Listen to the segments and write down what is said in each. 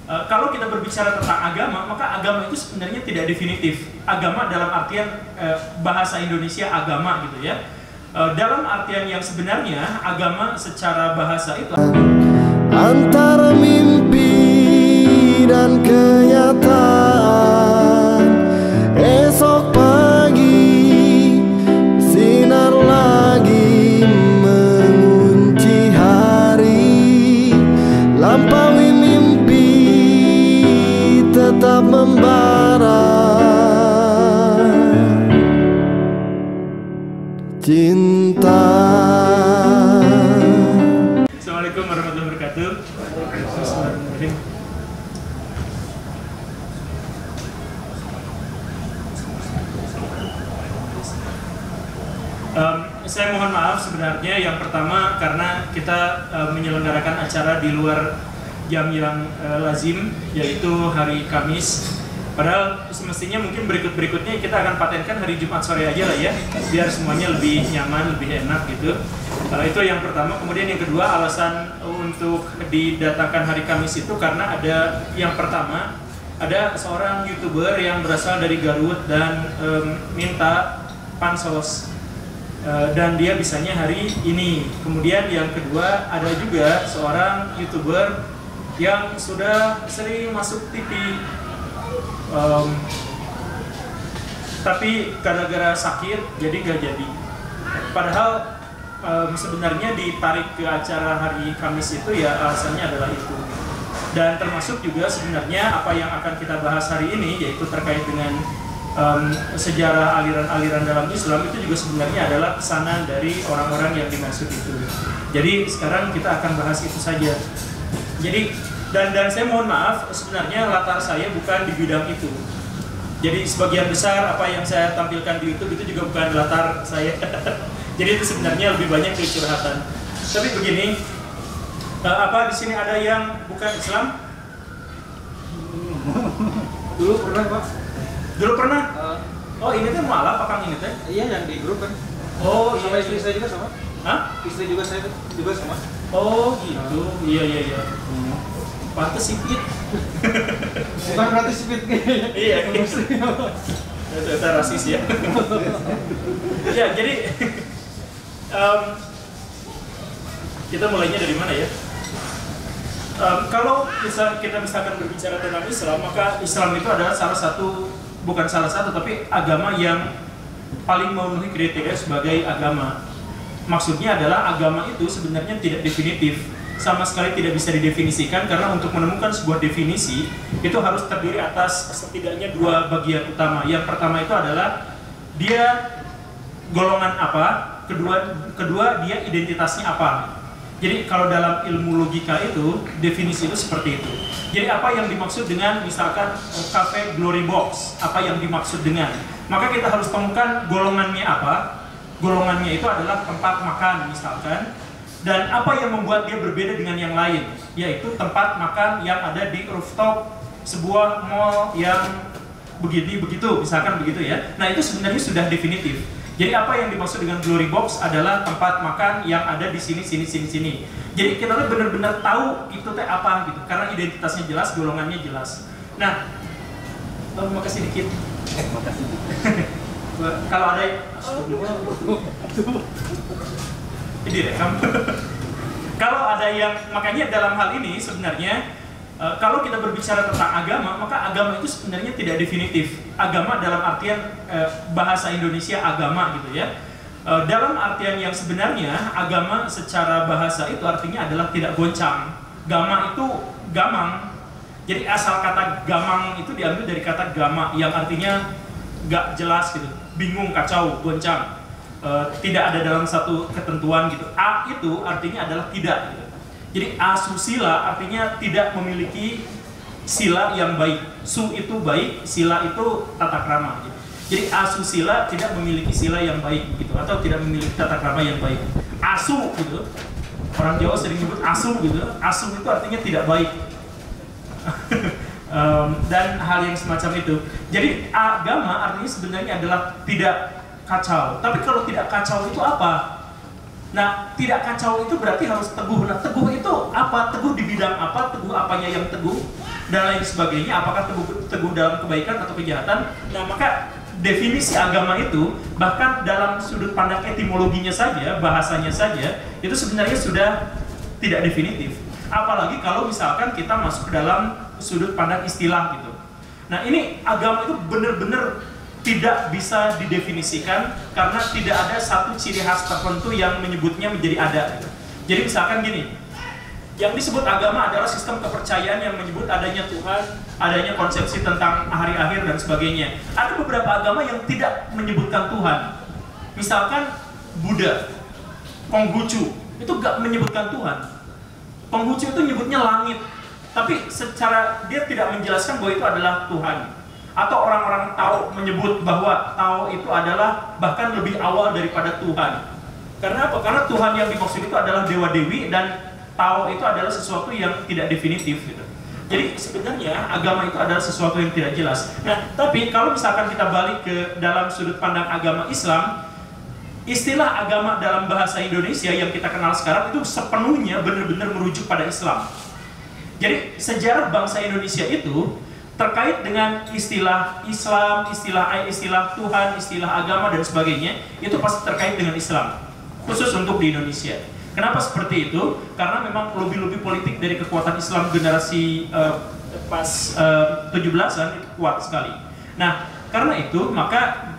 Kalau kita berbicara tentang agama, maka agama itu sebenarnya tidak definitif. Agama dalam artian bahasa Indonesia agama gitu ya. Dalam artian yang sebenarnya agama secara bahasa itu antara mimpi dan kenyataan. Esok pagi sinar lagi mengunci hari, lampaui mimpi tetap membara. Cinta. Assalamualaikum warahmatullahi wabarakatuh. Saya mohon maaf sebenarnya yang pertama karena kita menyelenggarakan acara di luar jam yang lazim, yaitu hari Kamis. Padahal semestinya mungkin berikutnya kita akan patenkan hari Jumat sore aja lah ya, biar semuanya lebih nyaman, lebih enak gitu. Itu yang pertama. Kemudian yang kedua, alasan untuk didatangkan hari Kamis itu karena ada yang pertama, ada seorang YouTuber yang berasal dari Garut dan minta pansos. Dan dia bisanya hari ini. Kemudian yang kedua, ada juga seorang YouTuber yang sudah sering masuk TV, tapi gara-gara sakit jadi gak jadi. Padahal sebenarnya ditarik ke acara hari Kamis itu ya alasannya adalah itu. Dan termasuk juga sebenarnya apa yang akan kita bahas hari ini, yaitu terkait dengan sejarah aliran-aliran dalam Islam, itu juga sebenarnya adalah pesanan dari orang-orang yang dimaksud itu. Jadi sekarang kita akan bahas itu saja. Jadi dan saya mohon maaf, sebenarnya latar saya bukan di bidang itu. Jadi sebagian besar apa yang saya tampilkan di YouTube itu juga bukan latar saya. Jadi itu sebenarnya lebih banyak curhatan. Tapi begini, apa di sini ada yang bukan Islam? Dulu pernah, Pak. Dulu pernah? Oh, ini teh mualaf Kang ini teh? Iya, yang di grup kan. Oh, sama iya. istri saya juga sama. Hah? Istri juga saya juga sama. Oh, gitu. Iya. Pantes sipit. Bukan berarti sipit kayaknya. Iya, itu rasis ya. Ya, jadi kita mulainya dari mana ya? Kalau kita misalkan berbicara tentang Islam, maka Islam itu adalah bukan salah satu, tapi agama yang paling memenuhi kriteria sebagai agama. Maksudnya adalah agama itu sebenarnya tidak definitif, sama sekali tidak bisa didefinisikan, karena untuk menemukan sebuah definisi itu harus terdiri atas setidaknya dua bagian utama. Yang pertama itu adalah dia golongan apa, kedua dia identitasnya apa. Jadi kalau dalam ilmu logika itu definisi itu seperti itu. Jadi apa yang dimaksud dengan misalkan cafe glory box, apa yang dimaksud dengan, maka kita harus temukan golongannya apa. Golongannya itu adalah tempat makan misalkan. Dan apa yang membuat dia berbeda dengan yang lain, yaitu tempat makan yang ada di rooftop sebuah mall yang begitu, misalkan begitu ya. Nah itu sebenarnya sudah definitif. Jadi apa yang dimaksud dengan glory box adalah tempat makan yang ada di sini. Jadi kita tuh benar-benar tahu itu teh apa gitu, karena identitasnya jelas, golongannya jelas. Nah, makasih dikit. Makasih. Kalau ada ini rekam. Kalau ada yang, makanya dalam hal ini sebenarnya kalau kita berbicara tentang agama, maka agama itu sebenarnya tidak definitif. Agama dalam artian bahasa Indonesia agama gitu ya. Dalam artian yang sebenarnya agama secara bahasa itu artinya adalah tidak goncang. Gama itu gamang. Jadi asal kata gamang itu diambil dari kata gama yang artinya gak jelas gitu, bingung, kacau, goncang. Tidak ada dalam satu ketentuan gitu. A itu artinya adalah tidak gitu. Jadi asusila artinya tidak memiliki sila yang baik. Su itu baik, sila itu tata krama gitu. Jadi asusila tidak memiliki sila yang baik gitu, atau tidak memiliki tata krama yang baik. Asu gitu, orang Jawa sering menyebut asu gitu. Asu itu artinya tidak baik. Dan hal yang semacam itu. Jadi agama artinya sebenarnya adalah tidak kacau. Tapi kalau tidak kacau itu apa? Nah, tidak kacau itu berarti harus teguh. Nah, teguh itu apa? Teguh di bidang apa? Teguh apanya yang teguh? dan lain sebagainya, apakah teguh dalam kebaikan atau kejahatan. Nah, maka definisi agama itu bahkan dalam sudut pandang etimologinya saja, bahasanya saja, itu sebenarnya sudah tidak definitif. Apalagi kalau misalkan kita masuk ke dalam sudut pandang istilah gitu. Nah, ini agama itu benar-benar tidak bisa didefinisikan karena tidak ada satu ciri khas tertentu yang menyebutnya menjadi ada gitu. Jadi misalkan gini, yang disebut agama adalah sistem kepercayaan yang menyebut adanya Tuhan, adanya konsepsi tentang hari akhir dan sebagainya. Ada beberapa agama yang tidak menyebutkan Tuhan. Misalkan Buddha, Konghucu, itu gak menyebutkan Tuhan. Konghucu itu nyebutnya langit, tapi secara dia tidak menjelaskan bahwa itu adalah Tuhan. Atau orang-orang Tao menyebut bahwa Tao itu adalah bahkan lebih awal daripada Tuhan. Karena apa? Karena Tuhan yang dimaksud itu adalah dewa-dewi dan Tao itu adalah sesuatu yang tidak definitif gitu. Jadi sebenarnya agama itu adalah sesuatu yang tidak jelas. Nah, tapi kalau misalkan kita balik ke dalam sudut pandang agama Islam, istilah agama dalam bahasa Indonesia yang kita kenal sekarang itu sepenuhnya benar-benar merujuk pada Islam. Jadi sejarah bangsa Indonesia itu terkait dengan istilah Islam, istilah Tuhan, istilah agama dan sebagainya, itu pasti terkait dengan Islam, khusus untuk di Indonesia. Kenapa seperti itu? Karena memang lobby-lobby politik dari kekuatan Islam generasi pas 17-an itu kuat sekali. Nah, karena itu maka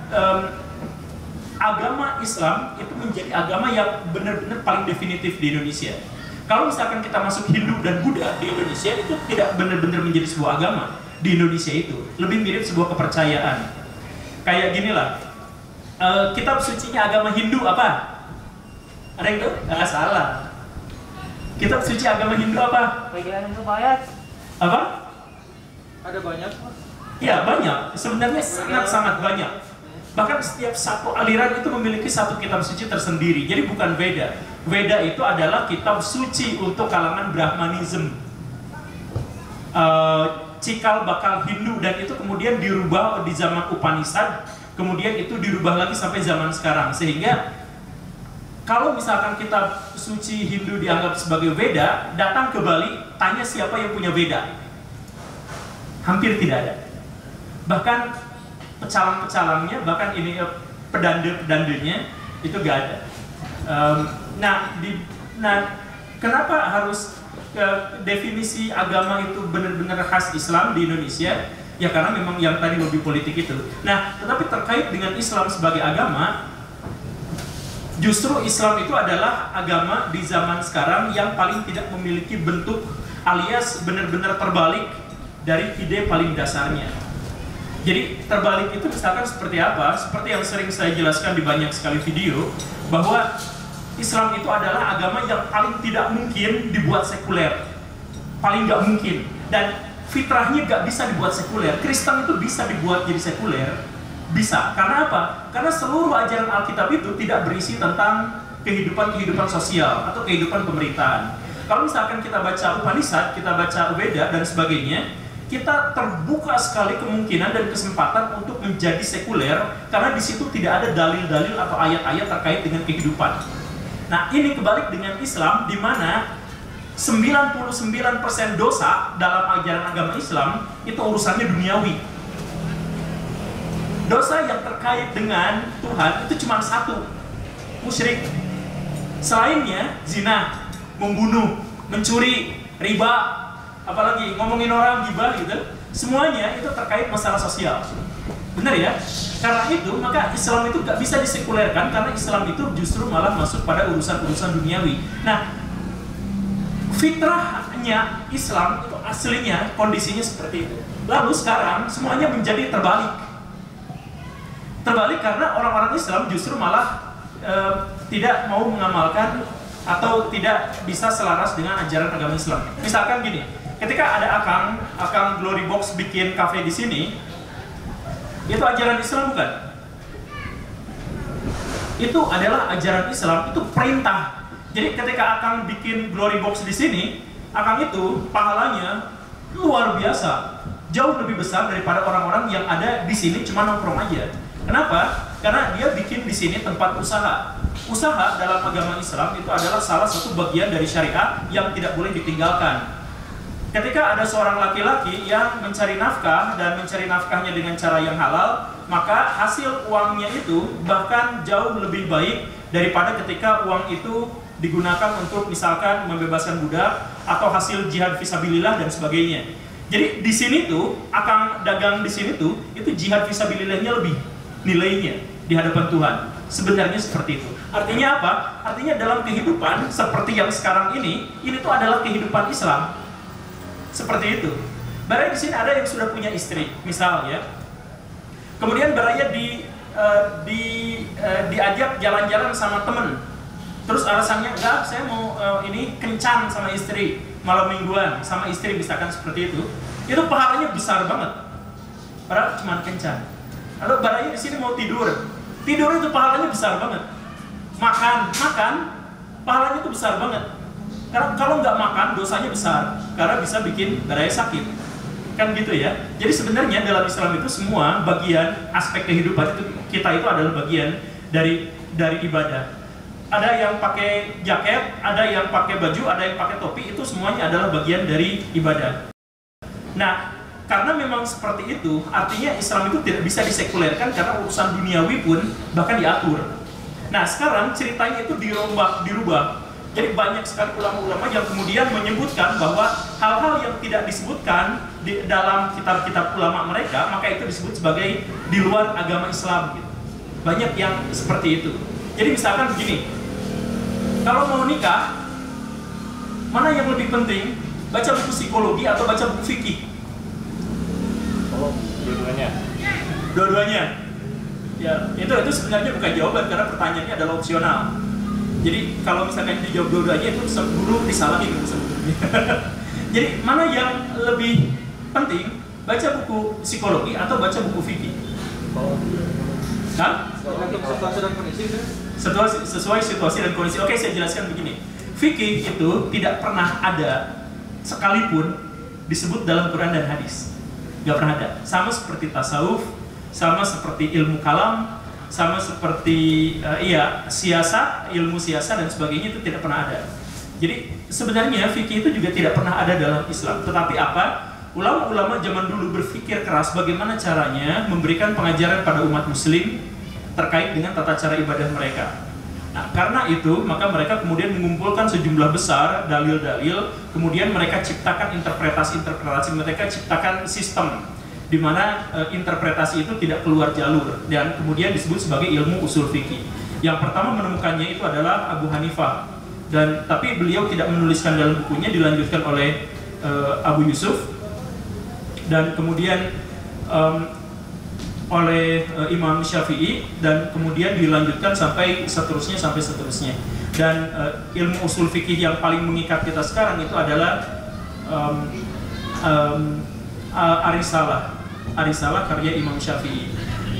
agama Islam itu menjadi agama yang benar-benar paling definitif di Indonesia. Kalau misalkan kita masuk Hindu dan Buddha di Indonesia, itu tidak benar-benar menjadi sebuah agama. Di Indonesia itu lebih mirip sebuah kepercayaan. Kayak gini lah, kitab sucinya agama Hindu apa? Ada yang tahu? Salah. Kitab suci agama Hindu apa? Apa? Ada banyak. Ya, banyak. Sebenarnya sangat banyak. Bahkan setiap satu aliran itu memiliki satu kitab suci tersendiri. Jadi bukan Veda. Veda itu adalah kitab suci untuk kalangan Brahmanism. Cikal bakal Hindu, dan itu kemudian dirubah di zaman Upanishad, kemudian itu dirubah lagi sampai zaman sekarang. Sehingga kalau misalkan kitab suci Hindu dianggap sebagai Veda, datang ke Bali, tanya siapa yang punya Veda, hampir tidak ada. Bahkan pecalang-pecalangnya, bahkan ini pedande-pedandenya itu gak ada. Nah, kenapa harus definisi agama itu benar-benar khas Islam di Indonesia? Ya karena memang yang tadi lobby politik itu. Nah, tetapi terkait dengan Islam sebagai agama, justru Islam itu adalah agama di zaman sekarang yang paling tidak memiliki bentuk, alias benar-benar terbalik dari ide paling dasarnya. Jadi terbalik itu misalkan seperti apa? Seperti yang sering saya jelaskan di banyak sekali video, bahwa Islam itu adalah agama yang paling tidak mungkin dibuat sekuler, paling nggak mungkin, dan fitrahnya nggak bisa dibuat sekuler. Kristen itu bisa dibuat jadi sekuler, bisa. Karena apa? Karena seluruh ajaran Alkitab itu tidak berisi tentang kehidupan sosial atau kehidupan pemerintahan. Kalau misalkan kita baca Upanishad, kita baca Veda dan sebagainya, kita terbuka sekali kemungkinan dan kesempatan untuk menjadi sekuler, karena di situ tidak ada dalil-dalil atau ayat-ayat terkait dengan kehidupan. Nah, ini kebalik dengan Islam, di mana 99% dosa dalam ajaran agama Islam itu urusannya duniawi. Dosa yang terkait dengan Tuhan itu cuma satu, musyrik. Selainnya zina, membunuh, mencuri, riba, apalagi ngomongin orang, gibah gitu, semuanya itu terkait masalah sosial. Benar ya? Karena itu maka Islam itu gak bisa disekulerkan, karena Islam itu justru malah masuk pada urusan-urusan duniawi. Nah, fitrahnya Islam itu aslinya kondisinya seperti itu. Lalu sekarang semuanya menjadi terbalik. Terbalik karena orang-orang Islam justru malah tidak mau mengamalkan atau tidak bisa selaras dengan ajaran agama Islam. Misalkan gini, ketika ada Akang Glory Box bikin cafe di sini, itu ajaran Islam bukan? Itu adalah ajaran Islam, itu perintah. Jadi ketika Akang bikin Glory Box di sini, Akang itu pahalanya luar biasa, jauh lebih besar daripada orang-orang yang ada di sini cuma nongkrong aja. Kenapa? Karena dia bikin di sini tempat usaha. Usaha dalam agama Islam itu adalah salah satu bagian dari syariat yang tidak boleh ditinggalkan. Ketika ada seorang laki-laki yang mencari nafkah dan mencari nafkahnya dengan cara yang halal, maka hasil uangnya itu bahkan jauh lebih baik daripada ketika uang itu digunakan untuk misalkan membebaskan budak atau hasil jihad fisabilillah dan sebagainya. Jadi di sini tuh akang dagang di sini tuh itu jihad fisabilillahnya lebih nilainya di hadapan Tuhan. Sebenarnya seperti itu. Artinya apa? Artinya dalam kehidupan seperti yang sekarang ini tuh adalah kehidupan Islam. Seperti itu. Baraya di sini ada yang sudah punya istri, misal ya. Kemudian Baraya diajak jalan-jalan sama temen. Terus alasannya enggak, saya mau ini kencan sama istri malam mingguan sama istri misalkan seperti itu. Itu pahalanya besar banget. Padahal cuma kencan. Lalu Baraya di sini mau tidur itu pahalanya besar banget. Makan, pahalanya itu besar banget. Karena kalau nggak makan dosanya besar, karena bisa bikin Baraya sakit, kan gitu ya. Jadi sebenarnya dalam Islam itu semua bagian aspek kehidupan itu kita itu adalah bagian dari ibadah. Ada yang pakai jaket, ada yang pakai baju, ada yang pakai topi, itu semuanya adalah bagian dari ibadah. Nah, karena memang seperti itu, artinya Islam itu tidak bisa disekulerkan karena urusan duniawi pun bahkan diatur. Nah, sekarang ceritanya itu dirubah. Jadi banyak sekali ulama-ulama yang kemudian menyebutkan bahwa hal-hal yang tidak disebutkan di dalam kitab-kitab ulama mereka, maka itu disebut sebagai di luar agama Islam gitu. Banyak yang seperti itu. Jadi misalkan begini, kalau mau nikah, mana yang lebih penting? Baca buku psikologi atau baca buku fikih? Oh, dua-duanya. Dua-duanya. Ya, itu sebenarnya bukan jawaban karena pertanyaannya adalah opsional. Jadi kalau misalkan dijawab dua-duanya itu guru disalahin sebetulnya. Jadi mana yang lebih penting? Baca buku psikologi atau baca buku fikih? Hah? Situasi dan kondisi kan? Sesuai situasi dan kondisi. Oke, saya jelaskan begini. Fikih itu tidak pernah ada sekalipun disebut dalam Quran dan hadis. Gak pernah ada. Sama seperti tasawuf, sama seperti ilmu kalam, sama seperti siasat, ilmu siasat dan sebagainya, itu tidak pernah ada. Jadi sebenarnya fikih itu juga tidak pernah ada dalam Islam. Tetapi apa? Ulama-ulama zaman dulu berpikir keras bagaimana caranya memberikan pengajaran pada umat muslim terkait dengan tata cara ibadah mereka. Nah, karena itu maka mereka kemudian mengumpulkan sejumlah besar dalil-dalil, kemudian mereka ciptakan interpretasi-interpretasi, mereka ciptakan sistem di mana interpretasi itu tidak keluar jalur dan kemudian disebut sebagai ilmu usul fikih. Yang pertama menemukannya itu adalah Abu Hanifah, dan tapi beliau tidak menuliskan dalam bukunya, dilanjutkan oleh Abu Yusuf dan kemudian oleh Imam Syafi'i dan kemudian dilanjutkan sampai seterusnya. Dan ilmu usul fikih yang paling mengikat kita sekarang itu adalah Arisalah karya Imam Syafi'i.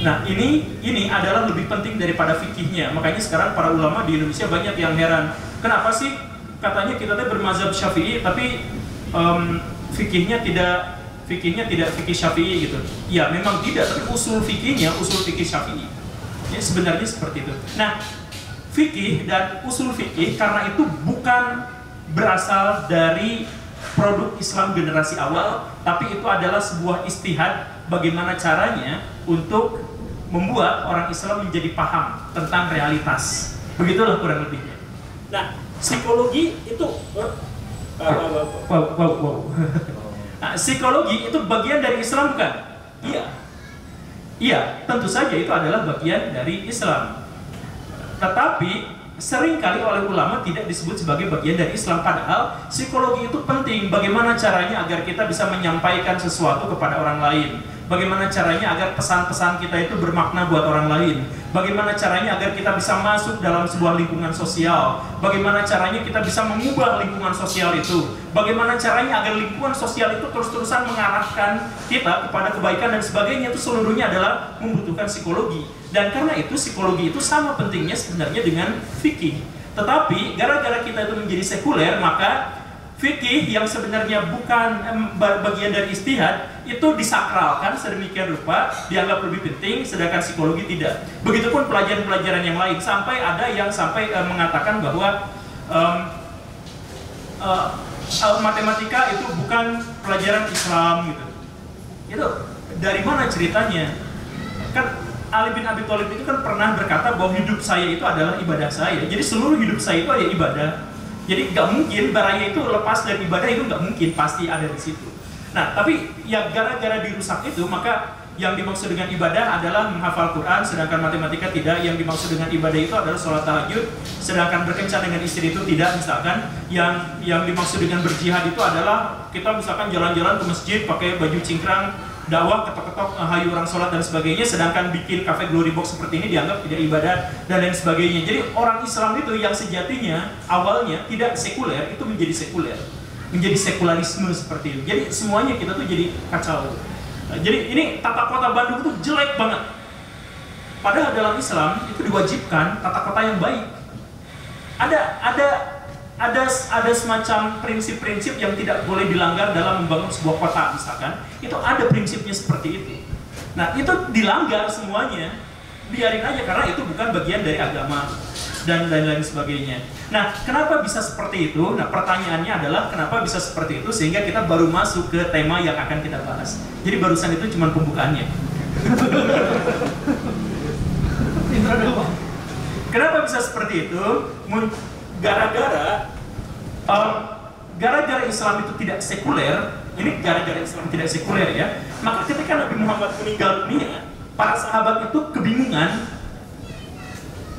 Nah, ini adalah lebih penting daripada fikihnya. Makanya sekarang para ulama di Indonesia banyak yang heran, kenapa sih katanya kita bermazhab Syafi'i tapi fikihnya tidak fikih Syafi'i gitu. Ya memang tidak, tapi usul fikih Syafi'i. Ya, sebenarnya seperti itu. Nah, fikih dan usul fikih karena itu bukan berasal dari produk Islam generasi awal, tapi itu adalah sebuah istihad bagaimana caranya untuk membuat orang Islam menjadi paham tentang realitas. Begitulah kurang lebihnya. Nah, psikologi itu Nah, psikologi itu bagian dari Islam bukan? Iya, tentu saja itu adalah bagian dari Islam. Tetapi seringkali oleh ulama tidak disebut sebagai bagian dari Islam, padahal psikologi itu penting. Bagaimana caranya agar kita bisa menyampaikan sesuatu kepada orang lain? Bagaimana caranya agar pesan-pesan kita itu bermakna buat orang lain? Bagaimana caranya agar kita bisa masuk dalam sebuah lingkungan sosial? Bagaimana caranya kita bisa mengubah lingkungan sosial itu? Bagaimana caranya agar lingkungan sosial itu terus-terusan mengarahkan kita kepada kebaikan dan sebagainya? Itu seluruhnya adalah membutuhkan psikologi. Dan karena itu psikologi itu sama pentingnya sebenarnya dengan fikih. Tetapi gara-gara kita itu menjadi sekuler, maka fikih yang sebenarnya bukan bagian dari ijtihad itu disakralkan sedemikian rupa, dianggap lebih penting, sedangkan psikologi tidak. Begitupun pelajaran-pelajaran yang lain, sampai ada yang mengatakan bahwa matematika itu bukan pelajaran Islam gitu. Itu dari mana ceritanya? Kan Ali bin Abi Thalib itu kan pernah berkata bahwa hidup saya itu adalah ibadah saya. Jadi seluruh hidup saya itu ada ibadah. Jadi nggak mungkin baraya itu lepas dari ibadah, itu nggak mungkin, pasti ada di situ. Nah, tapi ya gara-gara dirusak itu, maka yang dimaksud dengan ibadah adalah menghafal Quran, sedangkan matematika tidak. Yang dimaksud dengan ibadah itu adalah sholat tahajud, sedangkan berkencan dengan istri itu tidak. Misalkan yang dimaksud dengan berjihad itu adalah kita misalkan jalan-jalan ke masjid pakai baju cingkrang, dakwah, ketok-ketok, hayu orang sholat dan sebagainya, sedangkan bikin cafe glory box seperti ini dianggap tidak ibadah dan lain sebagainya. Jadi orang Islam itu yang sejatinya awalnya tidak sekuler itu menjadi sekuler, menjadi sekularisme seperti itu. Jadi semuanya kita tuh jadi kacau. Jadi ini tata kota Bandung itu jelek banget. Padahal dalam Islam itu diwajibkan tata kota yang baik. Ada semacam prinsip-prinsip yang tidak boleh dilanggar dalam membangun sebuah kota misalkan. Itu ada prinsipnya seperti itu. Nah, itu dilanggar semuanya. Biarin aja karena itu bukan bagian dari agama dan lain-lain sebagainya. Nah, kenapa bisa seperti itu? Nah, pertanyaannya adalah kenapa bisa seperti itu sehingga kita baru masuk ke tema yang akan kita bahas. Jadi barusan itu cuma pembukaannya. Kenapa bisa seperti itu? Gara-gara Islam itu tidak sekuler. Ini gara-gara Islam tidak sekuler ya. Maka ketika Nabi Muhammad meninggal dunia, para sahabat itu kebingungan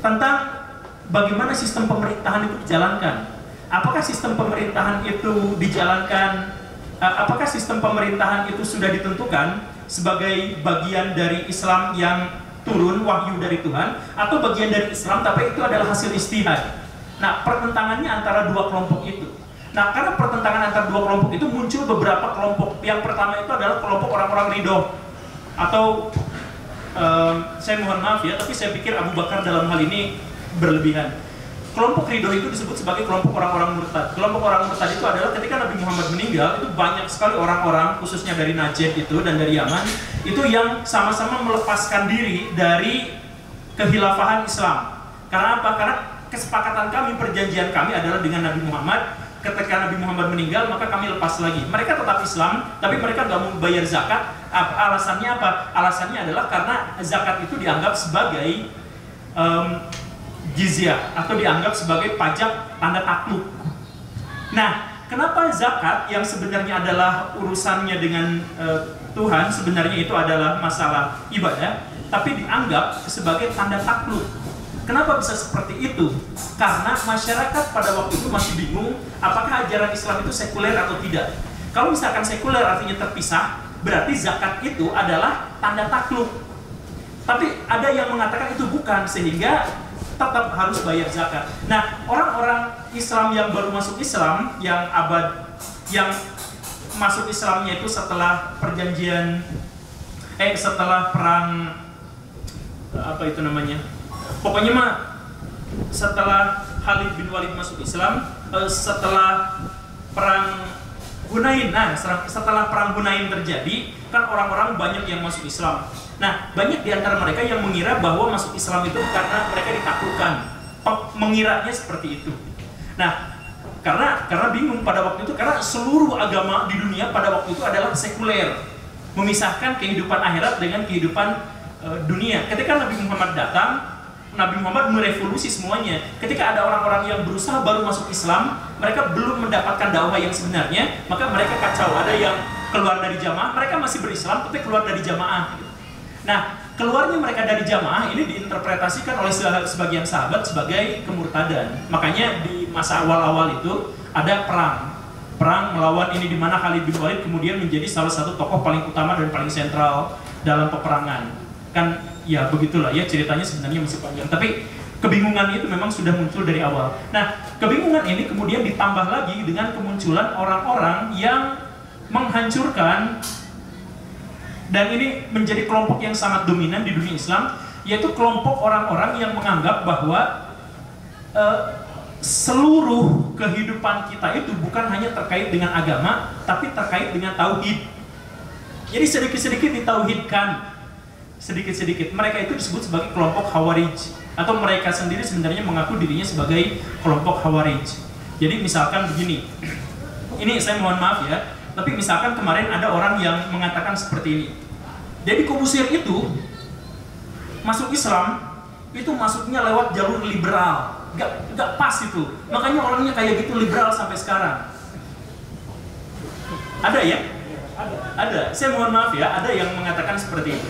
tentang bagaimana sistem pemerintahan itu dijalankan. Apakah sistem pemerintahan itu dijalankan? Apakah sistem pemerintahan itu sudah ditentukan sebagai bagian dari Islam yang turun wahyu dari Tuhan, atau bagian dari Islam tapi itu adalah hasil ijtihad? Nah, pertentangannya antara dua kelompok itu. Nah, karena pertentangan antara dua kelompok itu muncul beberapa kelompok. Yang pertama itu adalah kelompok orang-orang ridho, atau saya mohon maaf ya, tapi saya pikir Abu Bakar dalam hal ini berlebihan. Kelompok ridho itu disebut sebagai kelompok orang-orang murtad. Kelompok orang murtad itu adalah ketika Nabi Muhammad meninggal, itu banyak sekali orang-orang, khususnya dari Najd itu dan dari Yaman, itu yang sama-sama melepaskan diri dari kehilafahan Islam. Karena apa? Karena kesepakatan kami, perjanjian kami adalah dengan Nabi Muhammad. Ketika Nabi Muhammad meninggal, maka kami lepas lagi. Mereka tetap Islam, tapi mereka nggak mau bayar zakat. Alasannya apa? Alasannya adalah karena zakat itu dianggap sebagai jizyah, atau dianggap sebagai pajak tanda takluk. Nah, kenapa zakat yang sebenarnya adalah urusannya dengan Tuhan, sebenarnya itu adalah masalah ibadah, tapi dianggap sebagai tanda takluk? Kenapa bisa seperti itu? Karena masyarakat pada waktu itu masih bingung apakah ajaran Islam itu sekuler atau tidak. Kalau misalkan sekuler artinya terpisah, berarti zakat itu adalah tanda takluk. Tapi ada yang mengatakan itu bukan, sehingga tetap harus bayar zakat. Nah, orang-orang Islam yang baru masuk Islam, yang masuk Islamnya itu setelah perjanjian, setelah perang, apa itu namanya? Pokoknya mah setelah Khalid bin Walid masuk Islam, setelah perang Hunain. Nah, setelah perang Hunain terjadi, kan orang-orang banyak yang masuk Islam. Nah, banyak di antara mereka yang mengira bahwa masuk Islam itu karena mereka ditaklukkan. Mengiranya seperti itu. Nah, karena bingung pada waktu itu, karena seluruh agama di dunia pada waktu itu adalah sekuler, memisahkan kehidupan akhirat dengan kehidupan dunia. Ketika Nabi Muhammad datang, Nabi Muhammad merevolusi semuanya. Ketika ada orang-orang yang berusaha baru masuk Islam, mereka belum mendapatkan dakwah yang sebenarnya, maka mereka kacau. Ada yang keluar dari jamaah, mereka masih berislam tapi keluar dari jamaah. Nah, keluarnya mereka dari jamaah ini diinterpretasikan oleh sebagian sahabat sebagai kemurtadan. Makanya di masa awal-awal itu ada perang melawan ini, di mana Khalid bin Walid kemudian menjadi salah satu tokoh paling utama dan paling sentral dalam peperangan. Kan ya begitulah ya, ceritanya sebenarnya masih panjang, tapi kebingungan itu memang sudah muncul dari awal. Nah, kebingungan ini kemudian ditambah lagi dengan kemunculan orang-orang yang menghancurkan, dan ini menjadi kelompok yang sangat dominan di dunia Islam, yaitu kelompok orang-orang yang menganggap bahwa seluruh kehidupan kita itu bukan hanya terkait dengan agama, tapi terkait dengan tauhid. Jadi sedikit-sedikit ditauhidkan, sedikit-sedikit. Mereka itu disebut sebagai kelompok Khawarij, atau mereka sendiri sebenarnya mengaku dirinya sebagai kelompok Khawarij. Jadi misalkan begini, Ini saya mohon maaf ya, tapi misalkan kemarin ada orang yang mengatakan seperti ini. Deddy Corbuzier itu masuk Islam, itu masuknya lewat jalur liberal, gak pas itu. Makanya orangnya kayak gitu liberal sampai sekarang. Ada ya? Ada. Saya mohon maaf ya, ada yang mengatakan seperti itu.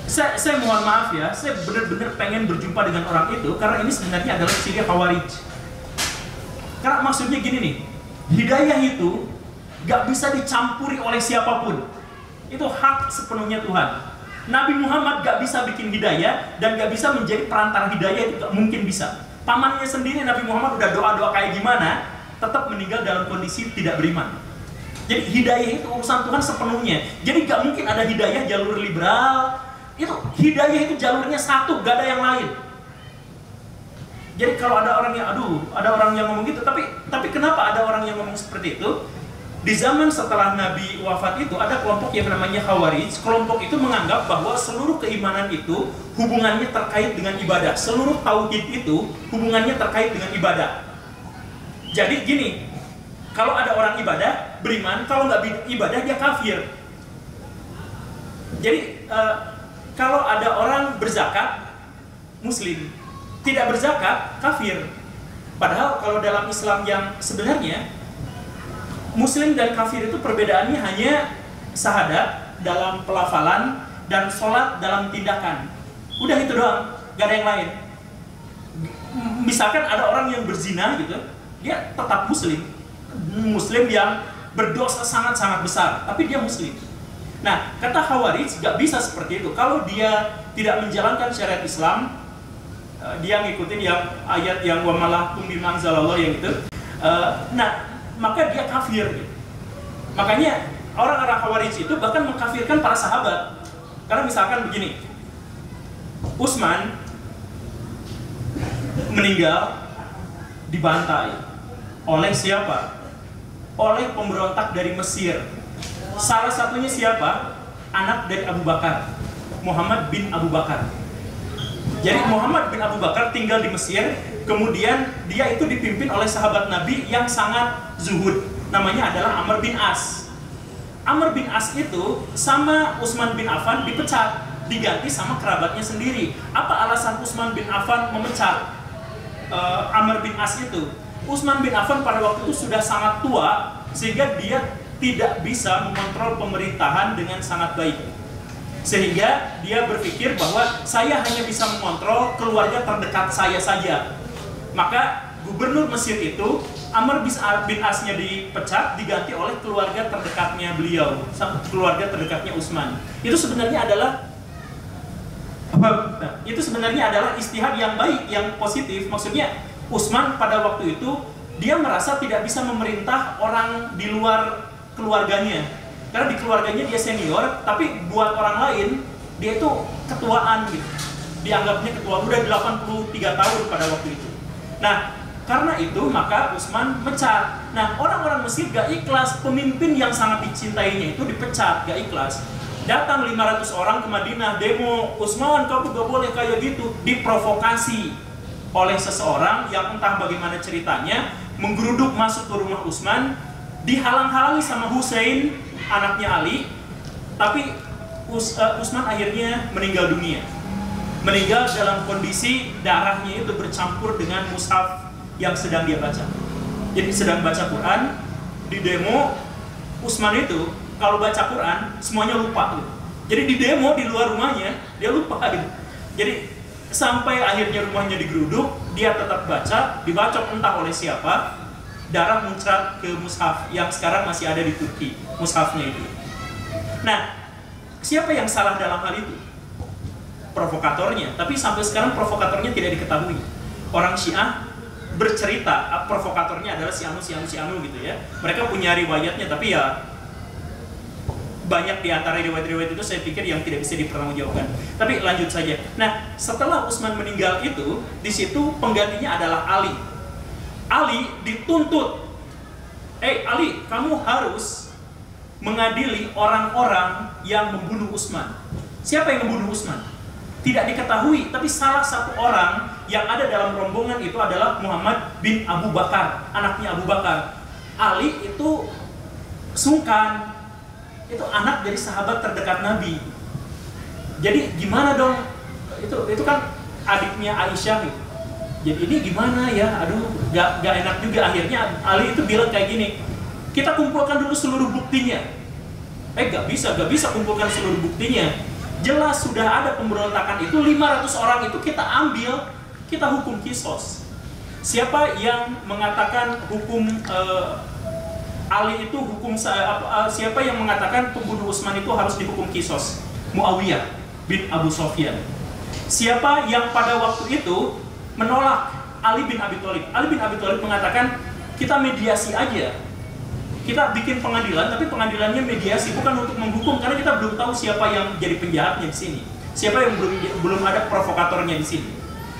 Saya mohon maaf ya, saya benar-benar pengen berjumpa dengan orang itu karena ini sebenarnya adalah ciri Khawarij. Karena maksudnya gini nih, hidayah itu gak bisa dicampuri oleh siapapun. Itu hak sepenuhnya Tuhan. Nabi Muhammad gak bisa bikin hidayah dan gak bisa menjadi perantara hidayah, itu gak mungkin bisa. Pamannya sendiri Nabi Muhammad udah doa-doa kayak gimana, tetap meninggal dalam kondisi tidak beriman. Jadi hidayah itu urusan Tuhan sepenuhnya. Jadi gak mungkin ada hidayah jalur liberal. Itu hidayah itu jalurnya satu, gak ada yang lain. Jadi kalau ada orang yang, ada orang yang ngomong gitu, tapi kenapa ada orang yang ngomong seperti itu? Di zaman setelah Nabi wafat itu ada kelompok yang namanya Khawarij. Kelompok itu menganggap bahwa seluruh keimanan itu hubungannya terkait dengan ibadah. Seluruh tauhid itu hubungannya terkait dengan ibadah. Jadi gini, kalau ada orang ibadah, beriman, kalau nggak ibadah dia kafir. Jadi kalau ada orang berzakat, muslim, tidak berzakat, kafir. Padahal kalau dalam Islam yang sebenarnya, muslim dan kafir itu perbedaannya hanya syahadat dalam pelafalan dan sholat dalam tindakan. Udah itu doang, gak ada yang lain. Misalkan ada orang yang berzina gitu, dia tetap muslim. Muslim yang berdosa sangat-sangat besar, tapi dia muslim. Nah, kata Khawarij gak bisa seperti itu. Kalau dia tidak menjalankan syariat Islam, dia ngikutin yang ayat yang wa malahkum bima anzalallah yang itu, maka dia kafir gitu. Makanya orang-orang Khawarij itu bahkan mengkafirkan para sahabat. Karena misalkan begini, Utsman meninggal dibantai oleh siapa? Oleh pemberontak dari Mesir. Salah satunya siapa? Anak dari Abu Bakar, Muhammad bin Abu Bakar. Jadi Muhammad bin Abu Bakar tinggal di Mesir, kemudian dia itu dipimpin oleh sahabat Nabi yang sangat zuhud, namanya adalah Amr bin As. Amr bin As itu sama Utsman bin Affan dipecat, diganti sama kerabatnya sendiri. Apa alasan Utsman bin Affan memecat Amr bin As itu? Utsman bin Affan pada waktu itu sudah sangat tua, sehingga dia tidak bisa mengontrol pemerintahan dengan sangat baik. Sehingga dia berpikir bahwa saya hanya bisa mengontrol keluarga terdekat saya saja. Maka gubernur Mesir itu, Amr bin As-nya dipecat, diganti oleh keluarga terdekatnya beliau, keluarga terdekatnya Utsman. Itu sebenarnya adalah itu sebenarnya adalah istihad yang baik, yang positif. Maksudnya Utsman pada waktu itu dia merasa tidak bisa memerintah orang di luar keluarganya, karena di keluarganya dia senior, tapi buat orang lain dia itu ketuaan gitu, dianggapnya ketua, udah 83 tahun pada waktu itu. Nah, karena itu maka Utsman mecat. Nah, orang-orang Mesir gak ikhlas, pemimpin yang sangat dicintainya itu dipecat, gak ikhlas. Datang 500 orang ke Madinah, demo, Utsman kamu gak boleh kayak gitu. Diprovokasi oleh seseorang yang entah bagaimana ceritanya, menggeruduk masuk ke rumah Utsman, dihalang-halangi sama Hussein, anaknya Ali, tapi Utsman akhirnya meninggal dunia. Meninggal dalam kondisi darahnya itu bercampur dengan mushaf yang sedang dia baca. Jadi sedang baca Quran, di demo, Utsman itu kalau baca Quran semuanya lupa gitu. Jadi di demo di luar rumahnya dia lupa gitu. Jadi sampai akhirnya rumahnya digeruduk, dia tetap baca, dibacok entah oleh siapa, darah muncrat ke mushaf yang sekarang masih ada di Turki, mushafnya itu. Nah, siapa yang salah dalam hal itu? Provokatornya, tapi sampai sekarang provokatornya tidak diketahui. Orang Syiah bercerita provokatornya adalah si Anu gitu ya. Mereka punya riwayatnya, tapi ya banyak di antara riwayat-riwayat itu saya pikir yang tidak bisa dipertanggungjawabkan. Tapi lanjut saja. Nah, setelah Utsman meninggal itu, di situ penggantinya adalah Ali. Ali dituntut, Ali, kamu harus mengadili orang-orang yang membunuh Utsman. Siapa yang membunuh Utsman? Tidak diketahui, tapi salah satu orang yang ada dalam rombongan itu adalah Muhammad bin Abu Bakar, anaknya Abu Bakar. Ali itu sungkan, itu anak dari sahabat terdekat Nabi. Jadi gimana dong? Itu kan adiknya Aisyah gitu. Jadi ini gimana ya? Aduh, gak enak juga. Akhirnya Ali itu bilang kayak gini, kita kumpulkan dulu seluruh buktinya. Gak bisa kumpulkan seluruh buktinya. Jelas sudah ada pemberontakan itu, 500 orang itu kita ambil, kita hukum kisos. Siapa yang mengatakan hukum Ali itu hukum, siapa yang mengatakan pembunuh Utsman itu harus dihukum kisos? Muawiyah bin Abu Sufyan. Siapa yang pada waktu itu menolak? Ali bin Abi Thalib. Ali bin Abi Thalib mengatakan kita mediasi aja. Kita bikin pengadilan, tapi pengadilannya mediasi, bukan untuk menghukum, karena kita belum tahu siapa yang jadi penjahatnya di sini. Siapa yang belum ada provokatornya di sini.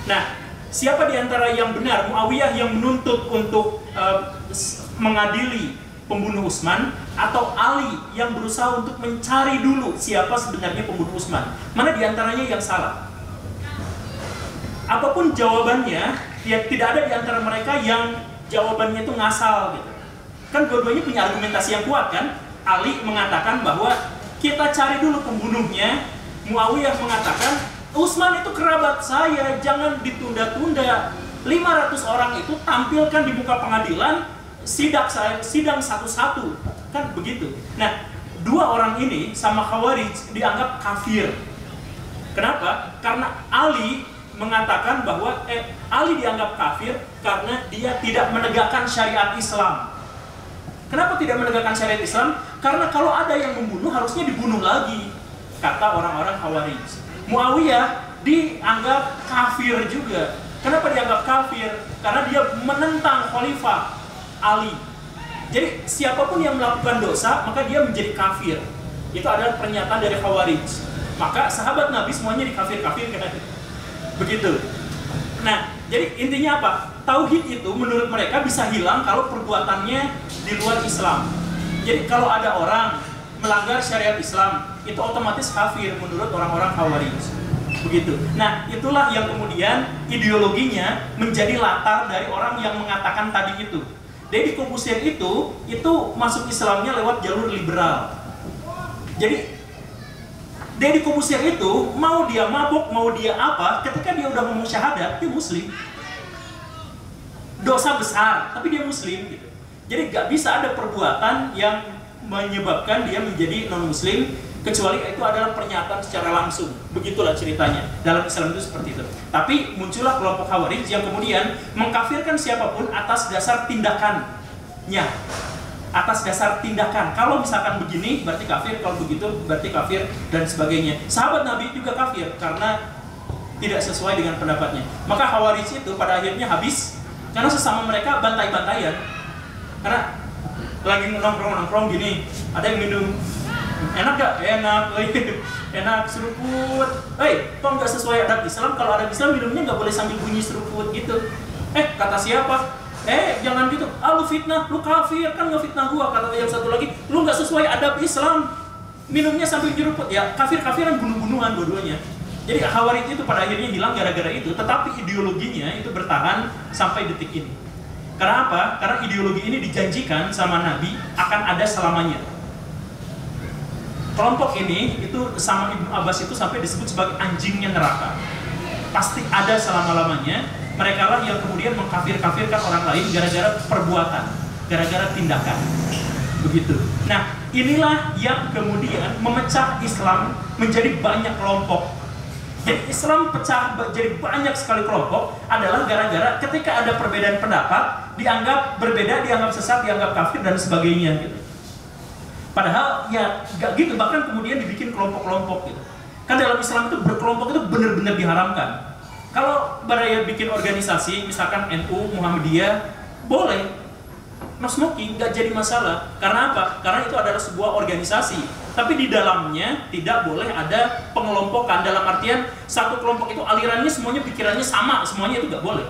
Nah, siapa di antara yang benar? Muawiyah yang menuntut untuk mengadili pembunuh Utsman, atau Ali yang berusaha untuk mencari dulu siapa sebenarnya pembunuh Utsman? Mana di antaranya yang salah? Apapun jawabannya, ya tidak ada di antara mereka yang jawabannya itu ngasal gitu. Kan dua-duanya punya argumentasi yang kuat kan? Ali mengatakan bahwa kita cari dulu pembunuhnya. Muawiyah mengatakan Utsman itu kerabat saya, jangan ditunda-tunda. 500 orang itu tampilkan di muka pengadilan, sidang satu-satu, kan begitu. Nah, dua orang ini sama Khawarij dianggap kafir. Kenapa? Karena Ali mengatakan bahwa Ali dianggap kafir karena dia tidak menegakkan syariat Islam. Kenapa tidak menegakkan syariat Islam? Karena kalau ada yang membunuh harusnya dibunuh lagi, kata orang-orang Khawarij. Muawiyah dianggap kafir juga. Kenapa dianggap kafir? Karena dia menentang Khalifah Ali. Jadi siapapun yang melakukan dosa, maka dia menjadi kafir. Itu adalah pernyataan dari Khawarij. Maka sahabat Nabi semuanya dikafir-kafirkan. Begitu. Nah, jadi intinya apa? Tauhid itu menurut mereka bisa hilang kalau perbuatannya di luar Islam. Jadi kalau ada orang melanggar syariat Islam, itu otomatis kafir menurut orang-orang Khawarij. Begitu. Nah, itulah yang kemudian ideologinya menjadi latar dari orang yang mengatakan tadi itu. Deddy Corbuzier itu masuk Islamnya lewat jalur liberal. Jadi Deddy Corbuzier itu mau dia mabuk, mau dia apa, ketika dia udah ngomong syahadat, dia muslim. Dosa besar, tapi dia muslim gitu. Jadi gak bisa ada perbuatan yang menyebabkan dia menjadi non-muslim, kecuali itu adalah pernyataan secara langsung. Begitulah ceritanya. Dalam Islam itu seperti itu. Tapi muncullah kelompok Khawarij yang kemudian mengkafirkan siapapun atas dasar tindakannya. Atas dasar tindakan. Kalau misalkan begini berarti kafir, kalau begitu berarti kafir, dan sebagainya. Sahabat Nabi juga kafir karena tidak sesuai dengan pendapatnya. Maka Khawarij itu pada akhirnya habis karena sesama mereka bantai-bantaian. Karena lagi nongkrong-nongkrong gini, ada yang minum, enak gak? Enak, enak seruput. Kok nggak sesuai adab Islam? Kalau adab Islam minumnya nggak boleh sambil bunyi seruput gitu. Kata siapa? Jangan gitu. Lu fitnah, lu kafir, kan nggak fitnah gua. Kata yang satu lagi, lu nggak sesuai adab Islam, minumnya sambil jeruput. Ya kafir-kafiran, bunuh-bunuhan dua-duanya. Jadi Khawarij itu pada akhirnya hilang gara-gara itu. Tetapi ideologinya itu bertahan sampai detik ini. Karena apa? Karena ideologi ini dijanjikan sama Nabi akan ada selamanya. Kelompok ini itu sama Ibnu Abbas itu sampai disebut sebagai anjingnya neraka. Pasti ada selama-lamanya. Mereka lah yang kemudian mengkafir-kafirkan orang lain gara-gara perbuatan, gara-gara tindakan. Begitu. Nah, inilah yang kemudian memecah Islam menjadi banyak kelompok. Jadi Islam pecah jadi banyak sekali kelompok adalah gara-gara ketika ada perbedaan pendapat, dianggap berbeda, dianggap sesat, dianggap kafir, dan sebagainya gitu. Padahal ya gak gitu, bahkan kemudian dibikin kelompok-kelompok gitu. Kan dalam Islam itu berkelompok itu benar-benar diharamkan. Kalau baraya bikin organisasi, misalkan NU, Muhammadiyah, boleh. No smoking, gak jadi masalah. Karena apa? Karena itu adalah sebuah organisasi. Tapi di dalamnya tidak boleh ada pengelompokan. Dalam artian, satu kelompok itu alirannya semuanya pikirannya sama, semuanya itu gak boleh.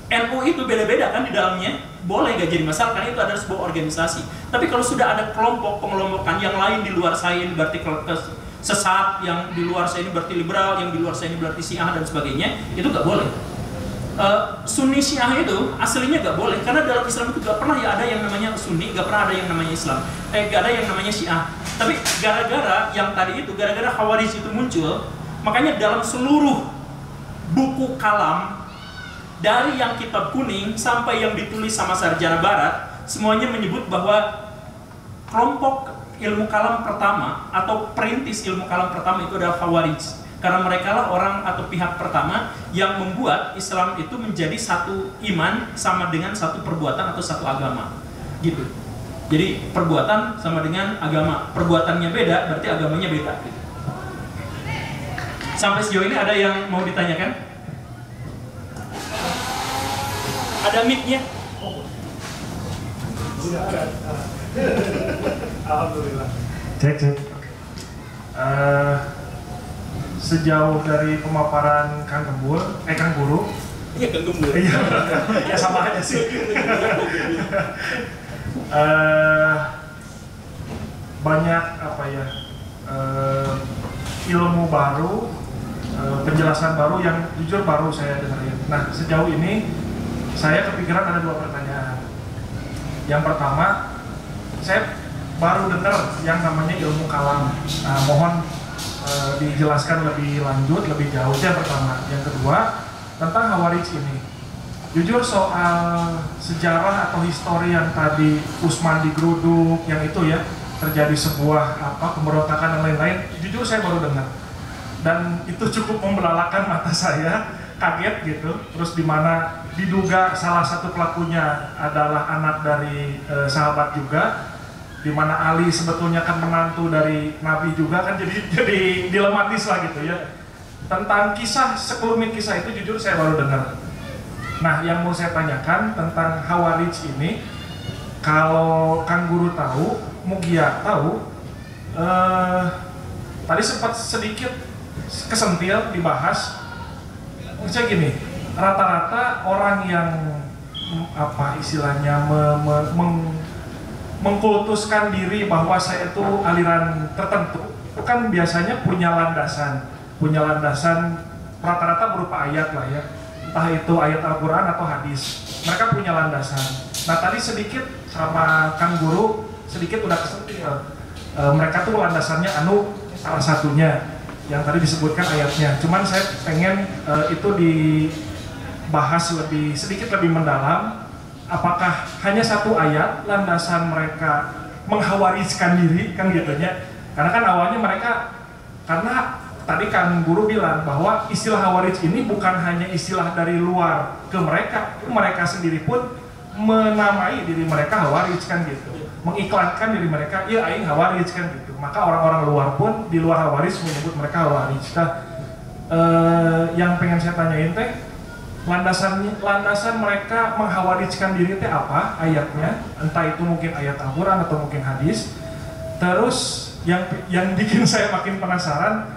NU itu beda-beda kan di dalamnya, boleh gak jadi masalah karena itu adalah sebuah organisasi. Tapi kalau sudah ada kelompok pengelompokan yang lain di luar saya, ini berarti sesat, yang di luar saya ini berarti liberal, yang di luar saya ini berarti Syiah dan sebagainya, itu gak boleh. Sunni Syiah itu aslinya nggak boleh, karena dalam Islam itu nggak pernah ya ada yang namanya Sunni, nggak pernah ada yang namanya Islam, nggak ada yang namanya Syiah. Tapi gara-gara yang tadi itu, gara-gara Khawarij itu muncul, makanya dalam seluruh buku kalam, dari yang kitab kuning sampai yang ditulis sama sarjana barat, semuanya menyebut bahwa kelompok ilmu kalam pertama atau perintis ilmu kalam pertama itu adalah Khawarij. Karena mereka lah orang atau pihak pertama yang membuat Islam itu menjadi satu iman sama dengan satu perbuatan atau satu agama, gitu. Jadi perbuatan sama dengan agama, perbuatannya beda, berarti agamanya beda. Gitu. Sampai sejauh ini ada yang mau ditanyakan? Ada mic-nya? Alhamdulillah. Cek. Sejauh dari pemaparan Kang Guru. Iya, Kang Gembul. Iya, ya sama aja sih. Banyak apa ya, ilmu baru, penjelasan baru yang jujur baru saya dengerin. Nah, sejauh ini saya kepikiran ada 2 pertanyaan. Yang pertama, saya baru dengar yang namanya ilmu kalam. Nah, mohon dijelaskan lebih lanjut, lebih jauh. Itu yang pertama. Yang kedua, tentang Khawarij ini. Jujur soal sejarah atau histori yang tadi Usman digeruduk, yang itu ya, terjadi sebuah pemberontakan dan lain-lain, jujur saya baru dengar. Dan itu cukup membelalakan mata saya, kaget gitu. Terus di mana diduga salah satu pelakunya adalah anak dari sahabat juga, di mana Ali sebetulnya kan menantu dari Nabi juga kan, jadi dilematis lah gitu ya. Tentang kisah, sekelumit kisah itu jujur saya baru dengar. Nah, yang mau saya tanyakan tentang Khawarij ini, kalau Kang Guru tahu, Mugia tahu, tadi sempat sedikit kesentil dibahas. Saya gini, rata-rata orang yang apa istilahnya mengkultuskan diri bahwa saya itu aliran tertentu, kan biasanya punya landasan rata-rata berupa ayat lah ya, entah itu ayat Al-Quran atau hadis. Mereka punya landasan. Nah, tadi sedikit sama Kang Guru sedikit udah kesentil, mereka tuh landasannya salah satunya yang tadi disebutkan ayatnya. Cuman saya pengen itu dibahas sedikit lebih mendalam. Apakah hanya satu ayat landasan mereka menghawarijkan diri kan gitunya? Karena kan awalnya karena tadi Kang Guru bilang bahwa istilah Khawarij ini bukan hanya istilah dari luar ke mereka sendiri pun menamai diri mereka Khawarij kan gitu, mengiklankan diri mereka, iya aing Khawarij kan gitu. Maka orang-orang luar pun di luar Khawarij menyebut mereka Khawarij. Nah, yang pengen saya tanyain teh, landasan mereka mengkhawarijkan diri teh apa ayatnya, entah itu mungkin ayat Al-Quran atau mungkin hadis. Terus yang bikin saya makin penasaran,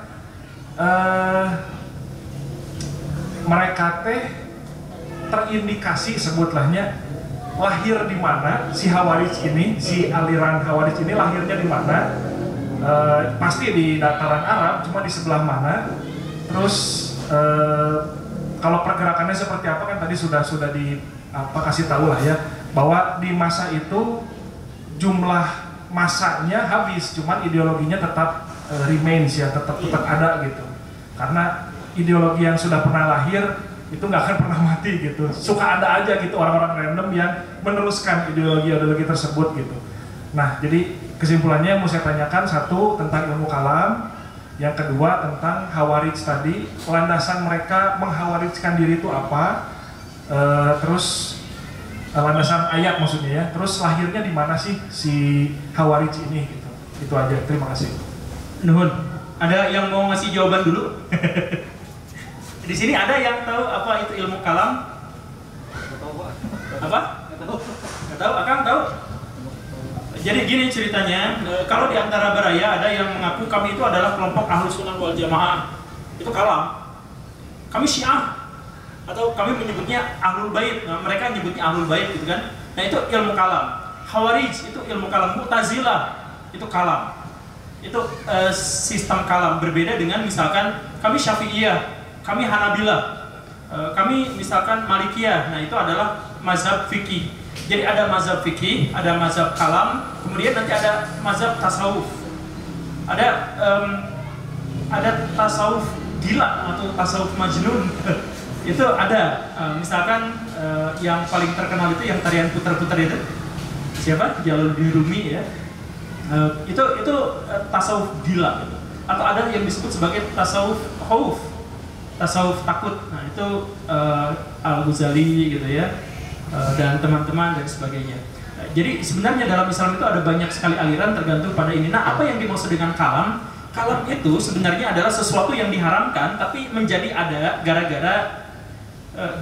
mereka teh terindikasi sebutlahnya lahir di mana si Khawarij ini, si aliran Khawarij ini lahirnya di mana? Pasti di dataran Arab, cuma di sebelah mana? Terus kalau pergerakannya seperti apa kan tadi sudah kasih tahu lah ya, bahwa di masa itu jumlah masanya habis, cuman ideologinya tetap remains ya, tetap ada gitu. Karena ideologi yang sudah pernah lahir itu nggak akan pernah mati gitu. Suka ada aja gitu orang-orang random yang meneruskan ideologi tersebut gitu. Nah, jadi kesimpulannya yang mau saya tanyakan, satu tentang ilmu kalam. Yang kedua tentang Khawarij tadi, landasan mereka mengkhawarijkan diri itu apa? Terus landasan ayat maksudnya ya. Terus lahirnya di mana sih si Khawarij ini? Gitu. Itu aja. Terima kasih. Nuhun. Ada yang mau ngasih jawaban dulu? Di sini ada yang tahu apa itu ilmu kalam? Apa? Nggak tahu. Akang tahu? Jadi gini ceritanya, kalau di antara Baraya ada yang mengaku kami itu adalah kelompok Ahlus Sunnah wal Jamaah. Itu kalam. Kami Syiah atau kami menyebutnya Ahlul Bait. Nah, mereka menyebutnya Ahlul Bait gitu kan. Nah, itu ilmu kalam. Khawarij itu ilmu kalam. Mu'tazilah itu kalam. Itu sistem kalam, berbeda dengan misalkan kami Syafi'iyah, kami Hanabilah. kami misalkan Malikiyah, nah itu adalah mazhab fikih. Jadi ada mazhab fikih, ada mazhab kalam, kemudian nanti ada mazhab tasawuf. Ada tasawuf gila atau tasawuf majnun. Itu ada, misalkan yang paling terkenal itu yang tarian putar-putar itu. Siapa? Jalaluddin Rumi ya. Itu tasawuf gila. Atau ada yang disebut sebagai tasawuf khauf, tasawuf takut. Nah itu Al-Ghazali gitu ya, dan teman-teman dan sebagainya. Jadi sebenarnya dalam Islam itu ada banyak sekali aliran tergantung pada ini. Nah apa yang dimaksud dengan kalam? Kalam itu sebenarnya adalah sesuatu yang diharamkan tapi menjadi ada gara-gara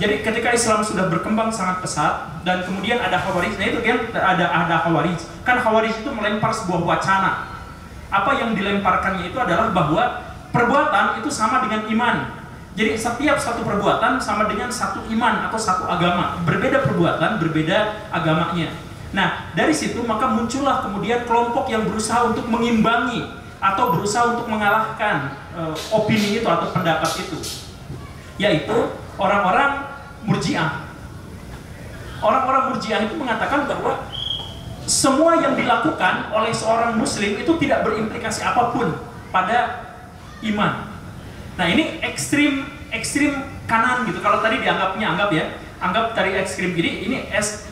jadi ketika Islam sudah berkembang sangat pesat dan kemudian ada Khawarij. Nah itu kan ada Khawarij. Kan Khawarij itu melempar sebuah wacana. Apa yang dilemparkannya itu adalah bahwa perbuatan itu sama dengan iman. Jadi setiap satu perbuatan sama dengan satu iman atau satu agama. Berbeda perbuatan, berbeda agamanya. Nah, dari situ maka muncullah kemudian kelompok yang berusaha untuk mengimbangi atau berusaha untuk mengalahkan opini itu atau pendapat itu. Yaitu orang-orang Murji'ah. Orang-orang Murji'ah itu mengatakan bahwa semua yang dilakukan oleh seorang muslim itu tidak berimplikasi apapun pada iman. Nah ini ekstrim kanan gitu. Kalau tadi anggap tadi ekstrim kiri, ini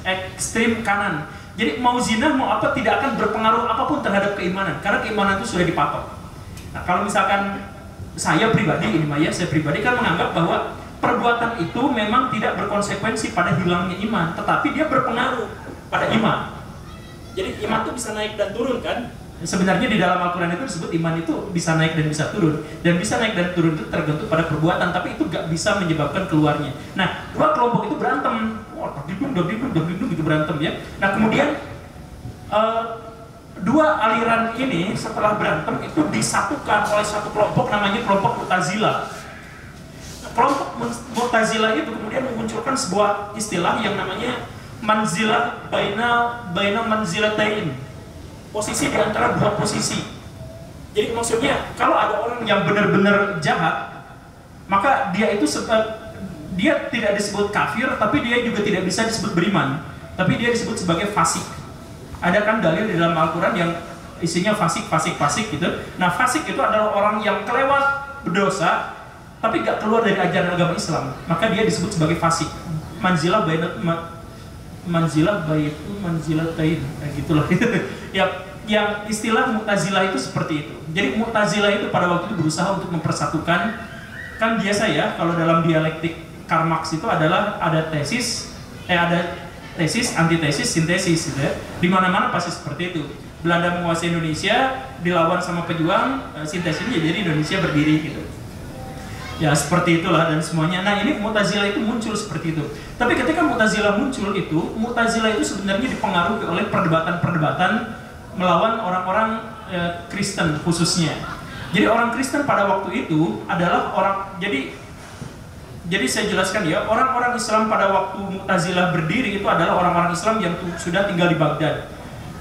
ekstrim kanan. Jadi mau zina mau apa tidak akan berpengaruh apapun terhadap keimanan, karena keimanan itu sudah dipatok. Nah kalau misalkan saya pribadi kan menganggap bahwa perbuatan itu memang tidak berkonsekuensi pada hilangnya iman, tetapi dia berpengaruh pada iman. Jadi iman itu bisa naik dan turun kan? Sebenarnya di dalam Al-Quran itu disebut iman itu bisa naik dan bisa turun. Dan bisa naik dan turun itu tergantung pada perbuatan, tapi itu gak bisa menyebabkan keluarnya. Nah, dua kelompok itu berantem. Dagdikdung gitu berantem ya. Nah kemudian dua aliran ini setelah berantem itu disatukan oleh satu kelompok namanya kelompok Mu'tazilah. Kelompok Mu'tazilah itu kemudian memunculkan sebuah istilah yang namanya manzilah baina manzilatain, posisi di antara dua posisi. Jadi maksudnya kalau ada orang yang benar-benar jahat, maka dia itu dia tidak disebut kafir, tapi dia juga tidak bisa disebut beriman, tapi dia disebut sebagai fasik. Ada kan dalil di dalam Al-Quran yang isinya fasik gitu. Nah fasik itu adalah orang yang kelewat berdosa tapi gak keluar dari ajaran agama Islam, maka dia disebut sebagai fasik. Manzilah manzilatain, gitulah. Ya, yang istilah Mu'tazilah itu seperti itu. Jadi Mu'tazilah itu pada waktu itu berusaha untuk mempersatukan. Kan biasa ya kalau dalam dialektik Karl Marx itu adalah ada tesis, antitesis, sintesis gitu ya. Di mana-mana pasti seperti itu. Belanda menguasai Indonesia, dilawan sama pejuang, sintesisnya jadi Indonesia berdiri gitu. Ya seperti itulah dan semuanya. Nah ini Mu'tazilah itu muncul seperti itu. Tapi ketika Mu'tazilah muncul itu, Mu'tazilah itu sebenarnya dipengaruhi oleh perdebatan-perdebatan melawan orang-orang Kristen khususnya. Jadi orang Kristen pada waktu itu adalah orang, jadi saya jelaskan ya, orang-orang Islam pada waktu Mu'tazilah berdiri itu adalah orang-orang Islam yang sudah tinggal di Baghdad,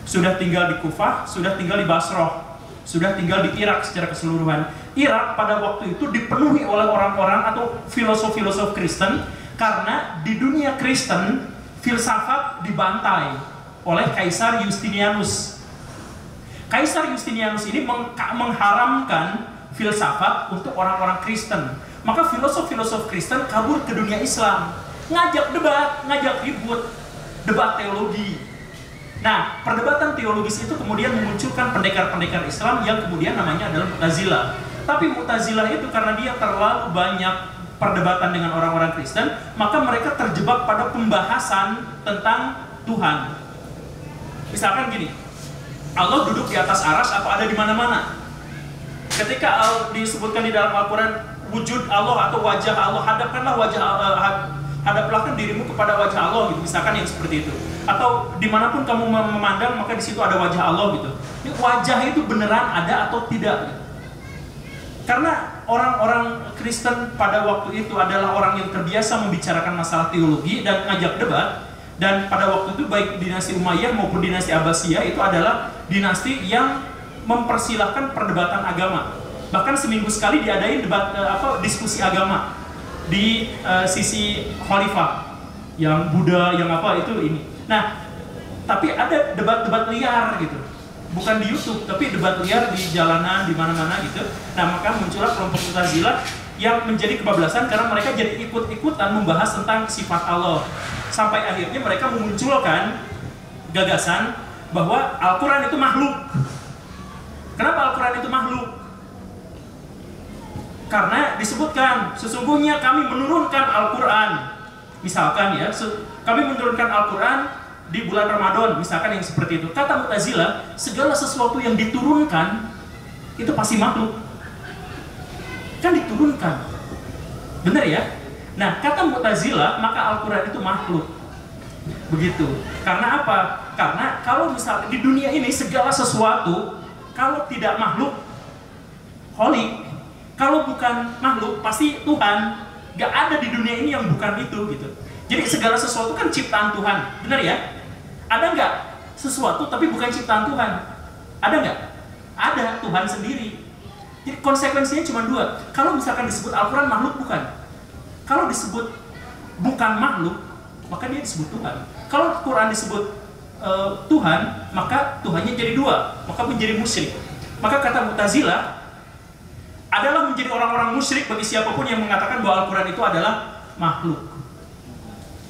sudah tinggal di Kufah, sudah tinggal di Basrah, sudah tinggal di Irak secara keseluruhan. Irak pada waktu itu dipenuhi oleh orang-orang atau filosof-filosof Kristen, karena di dunia Kristen filsafat dibantai oleh Kaisar Justinianus. Kaisar Justinianus ini mengharamkan filsafat untuk orang-orang Kristen. Maka filosof-filosof Kristen kabur ke dunia Islam, ngajak debat, ngajak ribut, debat teologi. Nah, perdebatan teologis itu kemudian memunculkan pendekar-pendekar Islam yang kemudian namanya adalah Mu'tazilah. Tapi Mu'tazilah itu karena dia terlalu banyak perdebatan dengan orang-orang Kristen, maka mereka terjebak pada pembahasan tentang Tuhan. Misalkan gini, Allah duduk di atas arsy atau ada di mana-mana. Ketika disebutkan di dalam Al-Quran wujud Allah atau wajah Allah, hadaplah dirimu kepada wajah Allah gitu, misalkan yang seperti itu. Atau dimanapun kamu memandang maka di situ ada wajah Allah gitu. Ini wajah itu beneran ada atau tidak gitu. Karena orang-orang Kristen pada waktu itu adalah orang yang terbiasa membicarakan masalah teologi dan ngajak debat. Dan pada waktu itu baik dinasti Umayyah maupun dinasti Abbasiyah itu adalah dinasti yang mempersilahkan perdebatan agama. Bahkan seminggu sekali diadain diskusi agama. di sisi khalifah, yang Buddha, yang apa itu ini. Nah, tapi ada debat-debat liar gitu, bukan di YouTube, tapi debat liar di jalanan, di mana-mana gitu. Nah, maka muncullah kelompok Mu'tazilah yang menjadi kebablasan karena mereka jadi ikut-ikutan membahas tentang sifat Allah. Sampai akhirnya mereka memunculkan gagasan bahwa Al-Quran itu makhluk. Kenapa Al-Quran itu makhluk? Karena disebutkan, sesungguhnya kami menurunkan Al-Quran. Misalkan ya, kami menurunkan Al-Quran di bulan Ramadan, misalkan yang seperti itu. Kata Mu'tazilah, segala sesuatu yang diturunkan itu pasti makhluk. Kan diturunkan, benar ya? Nah, kata Mu'tazilah, maka Al-Quran itu makhluk. Begitu. Karena apa? Karena kalau misalnya di dunia ini segala sesuatu, kalau tidak makhluk, kholik. Kalau bukan makhluk, pasti Tuhan. Gak ada di dunia ini yang bukan itu gitu. Jadi segala sesuatu kan ciptaan Tuhan, benar ya? Ada nggak sesuatu tapi bukan ciptaan Tuhan? Ada nggak? Ada, Tuhan sendiri. Jadi konsekuensinya cuma dua. Kalau misalkan disebut Al-Quran makhluk, bukan. Kalau disebut bukan makhluk, maka dia disebut Tuhan. Kalau Quran disebut Tuhan, maka Tuhannya jadi dua, maka menjadi musyrik. Maka kata Mu'tazilah adalah menjadi orang-orang musyrik bagi siapapun yang mengatakan bahwa Al-Quran itu adalah makhluk.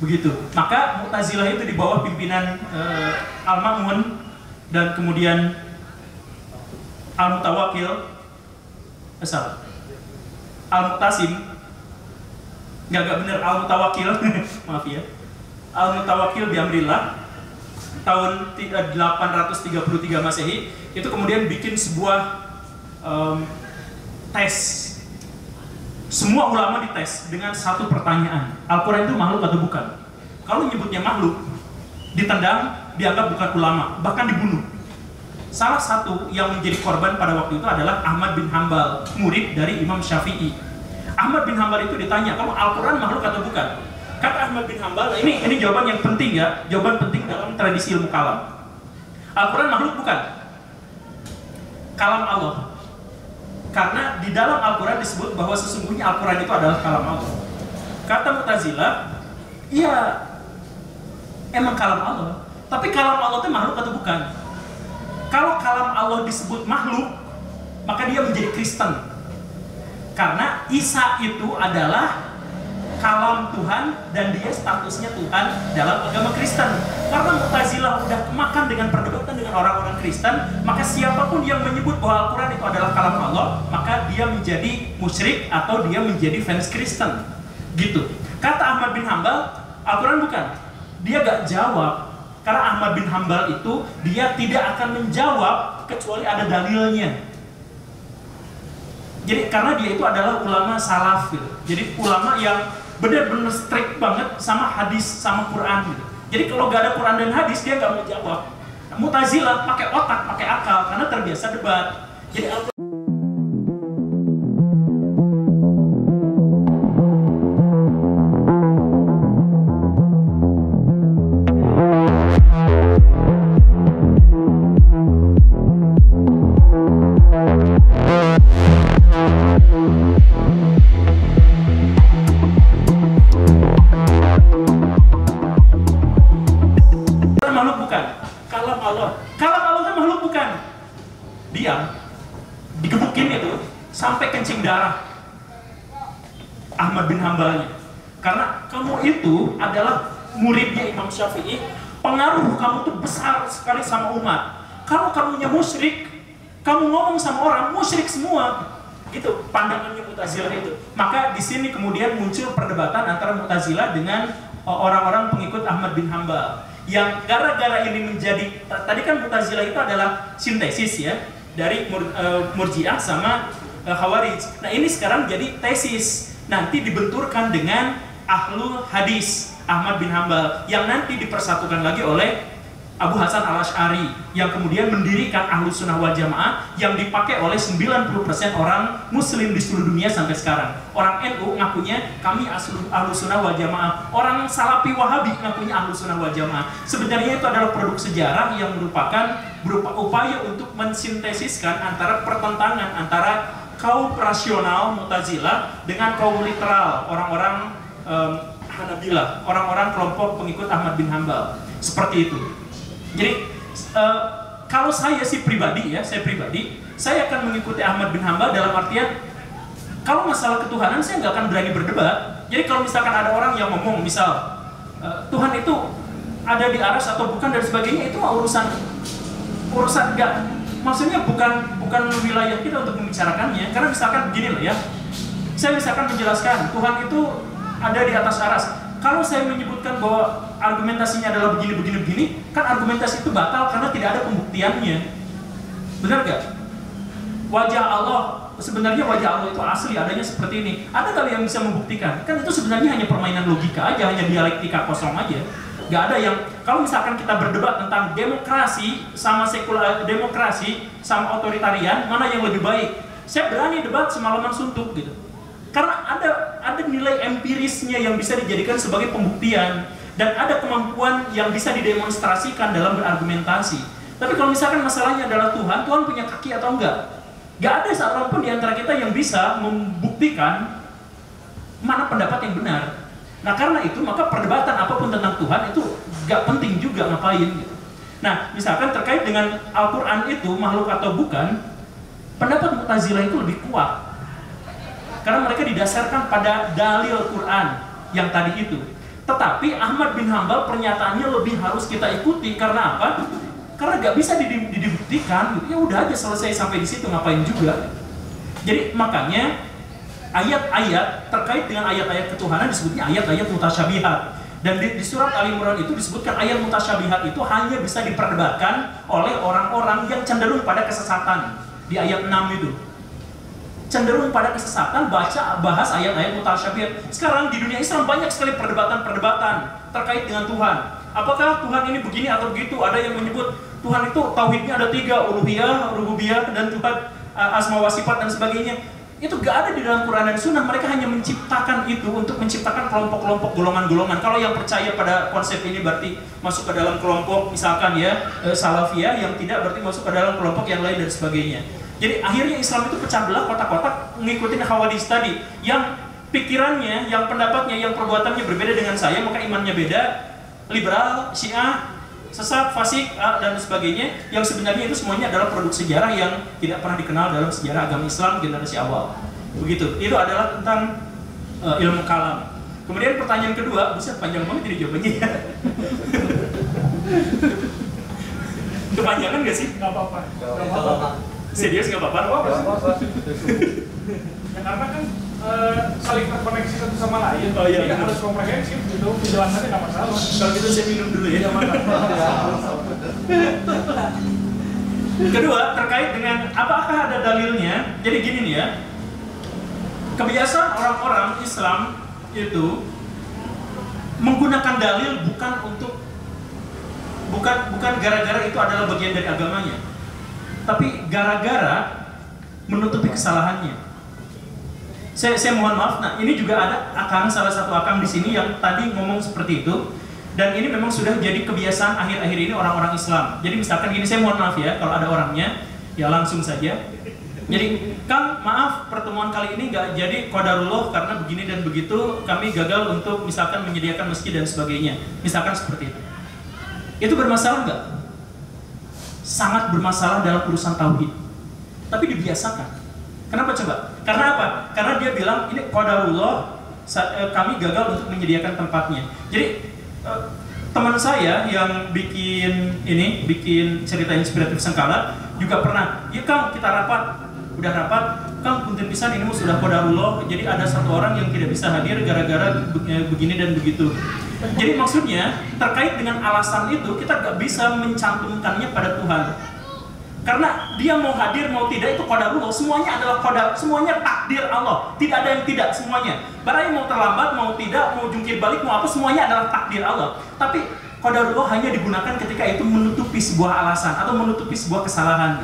Begitu. Maka Mu'tazilah itu di bawah pimpinan Al-Ma'mun dan kemudian Al-Mutawakil, Al-Mu'tasim, nggak bener, Al-Mutawakil, maaf ya, Al-Mutawakil bi Amrillah tahun 833 Masehi itu kemudian bikin sebuah tes. Semua ulama dites dengan satu pertanyaan, Al-Quran itu makhluk atau bukan? Kalau nyebutnya makhluk, ditendang, dianggap bukan ulama, bahkan dibunuh. Salah satu yang menjadi korban pada waktu itu adalah Ahmad bin Hambal, murid dari Imam Syafi'i. Ahmad bin Hambal itu ditanya, kamu Al-Quran makhluk atau bukan? Kata Ahmad bin Hambal, ini jawaban yang penting ya, jawaban penting dalam tradisi ilmu kalam. Al-Quran makhluk bukan? Kalam Allah. Karena di dalam Al-Quran disebut bahwa sesungguhnya Al-Quran itu adalah kalam Allah. Kata Mu'tazilah, iya, emang kalam Allah. Tapi kalam Allah itu makhluk atau bukan? Kalau kalam Allah disebut makhluk, maka dia menjadi Kristen. Karena Isa itu adalah kalam Tuhan dan dia statusnya Tuhan dalam agama Kristen. Karena Mu'tazilah udah kemakan dengan perdebatan dengan orang-orang Kristen, maka siapapun yang menyebut bahwa Al-Quran itu adalah kalam Allah, maka dia menjadi musyrik atau dia menjadi fans Kristen. Gitu. Kata Ahmad bin Hambal, Al-Quran bukan. Dia gak jawab. Karena Ahmad bin Hambal itu dia tidak akan menjawab kecuali ada dalilnya. Jadi karena dia itu adalah ulama salaf gitu. Jadi ulama yang benar-benar strict banget sama hadis sama Quran gitu. Jadi kalau gak ada Quran dan hadis dia gak mau jawab. Mu'tazilah pakai otak, pakai akal karena terbiasa debat. Jadi Ahmad bin Hambalnya. Karena kamu itu adalah muridnya Imam Syafi'i, pengaruh kamu tuh besar sekali sama umat. Kalau kamunya musyrik, kamu ngomong sama orang musyrik semua. Itu pandangannya Mu'tazilah itu. Maka di sini kemudian muncul perdebatan antara Mu'tazilah dengan orang-orang pengikut Ahmad bin Hambal. Yang gara-gara ini menjadi, tadi kan Mu'tazilah itu adalah sintesis ya dari Murji'ah sama Khawarij. Nah ini sekarang jadi tesis. Nanti dibenturkan dengan Ahlul Hadis Ahmad bin Hambal yang nanti dipersatukan lagi oleh Abu Hasan Al-Asy'ari yang kemudian mendirikan Ahlus Sunnah wal Jamaah yang dipakai oleh 90% orang muslim di seluruh dunia sampai sekarang. Orang NU ngakunya kami Ahlus Sunnah wal Jamaah, orang Salafi Wahabi ngakunya Ahlus Sunnah wal Jamaah. Sebenarnya itu adalah produk sejarah yang merupakan berupa upaya untuk mensintesiskan antara pertentangan antara kaum rasional Mu'tazilah dengan kaum literal orang-orang Hanabilah, orang-orang kelompok pengikut Ahmad bin Hambal, seperti itu. Jadi kalau saya pribadi, saya akan mengikuti Ahmad bin Hambal dalam artian kalau masalah ketuhanan saya nggak akan berani berdebat. Jadi kalau misalkan ada orang yang ngomong misal Tuhan itu ada di aras atau bukan dan sebagainya, itu mah urusan nggak, maksudnya bukan wilayah kita untuk membicarakannya. Karena misalkan begini lah ya, saya misalkan menjelaskan Tuhan itu ada di atas aras. Kalau saya menyebutkan bahwa argumentasinya adalah begini, kan argumentasi itu batal karena tidak ada pembuktiannya. Benar gak? Wajah Allah, sebenarnya wajah Allah itu asli, adanya seperti ini. Ada kali yang bisa membuktikan? Kan itu sebenarnya hanya permainan logika aja, hanya dialektika kosong aja. Gak ada yang, kalau misalkan kita berdebat tentang demokrasi sama demokrasi sama otoritarian, mana yang lebih baik? Saya berani debat semalaman suntuk gitu. Karena ada nilai empirisnya yang bisa dijadikan sebagai pembuktian dan ada kemampuan yang bisa didemonstrasikan dalam berargumentasi. Tapi kalau misalkan masalahnya adalah Tuhan punya kaki atau enggak? Gak ada seorang pun di antara kita yang bisa membuktikan mana pendapat yang benar. Nah karena itu maka perdebatan apapun tentang Tuhan itu gak penting juga ngapain gitu. Nah misalkan terkait dengan Al-Quran itu makhluk atau bukan, pendapat Mu'tazilah itu lebih kuat. Karena mereka didasarkan pada dalil Quran yang tadi itu. Tetapi Ahmad bin Hambal pernyataannya lebih harus kita ikuti. Karena apa? Karena gak bisa dibuktikan. Ya udah aja selesai sampai di situ, ngapain juga. Jadi makanya ayat-ayat terkait dengan ayat-ayat ketuhanan disebutnya ayat-ayat mutasyabihat. Dan di surat Ali Imran itu disebutkan ayat mutasyabihat itu hanya bisa diperdebatkan oleh orang-orang yang cenderung pada kesesatan. Di ayat 6 itu cenderung pada kesesatan, bahas ayat-ayat mutasyabihat. Sekarang di dunia Islam banyak sekali perdebatan-perdebatan terkait dengan Tuhan. Apakah Tuhan ini begini atau begitu? Ada yang menyebut Tuhan itu tauhidnya ada 3, uluhiyah, rububiyah, dan Tuhan asma wa sifat dan sebagainya. Itu gak ada di dalam Quran dan Sunnah. Mereka hanya menciptakan itu untuk menciptakan kelompok-kelompok, golongan-golongan. Kalau yang percaya pada konsep ini berarti masuk ke dalam kelompok misalkan ya Salafiyah, yang tidak berarti masuk ke dalam kelompok yang lain dan sebagainya. Jadi akhirnya Islam itu pecah belah kotak-kotak ngikutin Khawarij tadi, yang pikirannya, yang pendapatnya, yang perbuatannya berbeda dengan saya, maka imannya beda, liberal, Syiah, sesat, fasik, dan sebagainya, yang sebenarnya itu semuanya adalah produk sejarah yang tidak pernah dikenal dalam sejarah agama Islam generasi awal. Begitu. Itu adalah tentang ilmu kalam. Kemudian pertanyaan kedua, buset panjang banget jadi jawabannya ya. Kepanjangan gak sih? Gak apa-apa. Serius nggak apa-apa? Ya, karena kan saling terkoneksi satu sama lain. Oh, iya, jadi harus komprehensif gitu, penjelasannya nggak masalah. Kalau gitu saya minum dulu ya. Kedua, terkait dengan apakah ada dalilnya? Jadi gini nih ya, kebiasaan orang-orang Islam itu menggunakan dalil bukan gara-gara itu adalah bagian dari agamanya, tapi gara-gara menutupi kesalahannya. Saya mohon maaf, nah ini juga ada salah satu akang di sini yang tadi ngomong seperti itu, dan ini memang sudah jadi kebiasaan akhir-akhir ini orang-orang Islam. Jadi misalkan gini, saya mohon maaf ya kalau ada orangnya, ya langsung saja. Jadi, Kang, maaf pertemuan kali ini nggak jadi qadarullah karena begini dan begitu, kami gagal untuk misalkan menyediakan masjid dan sebagainya. Misalkan seperti itu. Itu bermasalah nggak? Sangat bermasalah dalam urusan tauhid, tapi dibiasakan. Kenapa coba? Karena apa? Karena dia bilang ini qadarullah, kami gagal untuk menyediakan tempatnya. Jadi teman saya yang bikin cerita inspiratif Sengkala juga pernah, ya Kang kita rapat, udah rapat, Kang punten pisan ini sudah qadarullah, jadi ada satu orang yang tidak bisa hadir gara-gara begini dan begitu. Jadi maksudnya terkait dengan alasan itu kita gak bisa mencantumkannya pada Tuhan, karena dia mau hadir mau tidak itu qadarullah, semuanya adalah qadar, semuanya takdir Allah, tidak ada yang tidak, semuanya. Barangnya mau terlambat, mau tidak, mau jungkir balik, mau apa, semuanya adalah takdir Allah. Tapi qadarullah hanya digunakan ketika itu menutupi sebuah alasan atau menutupi sebuah kesalahan.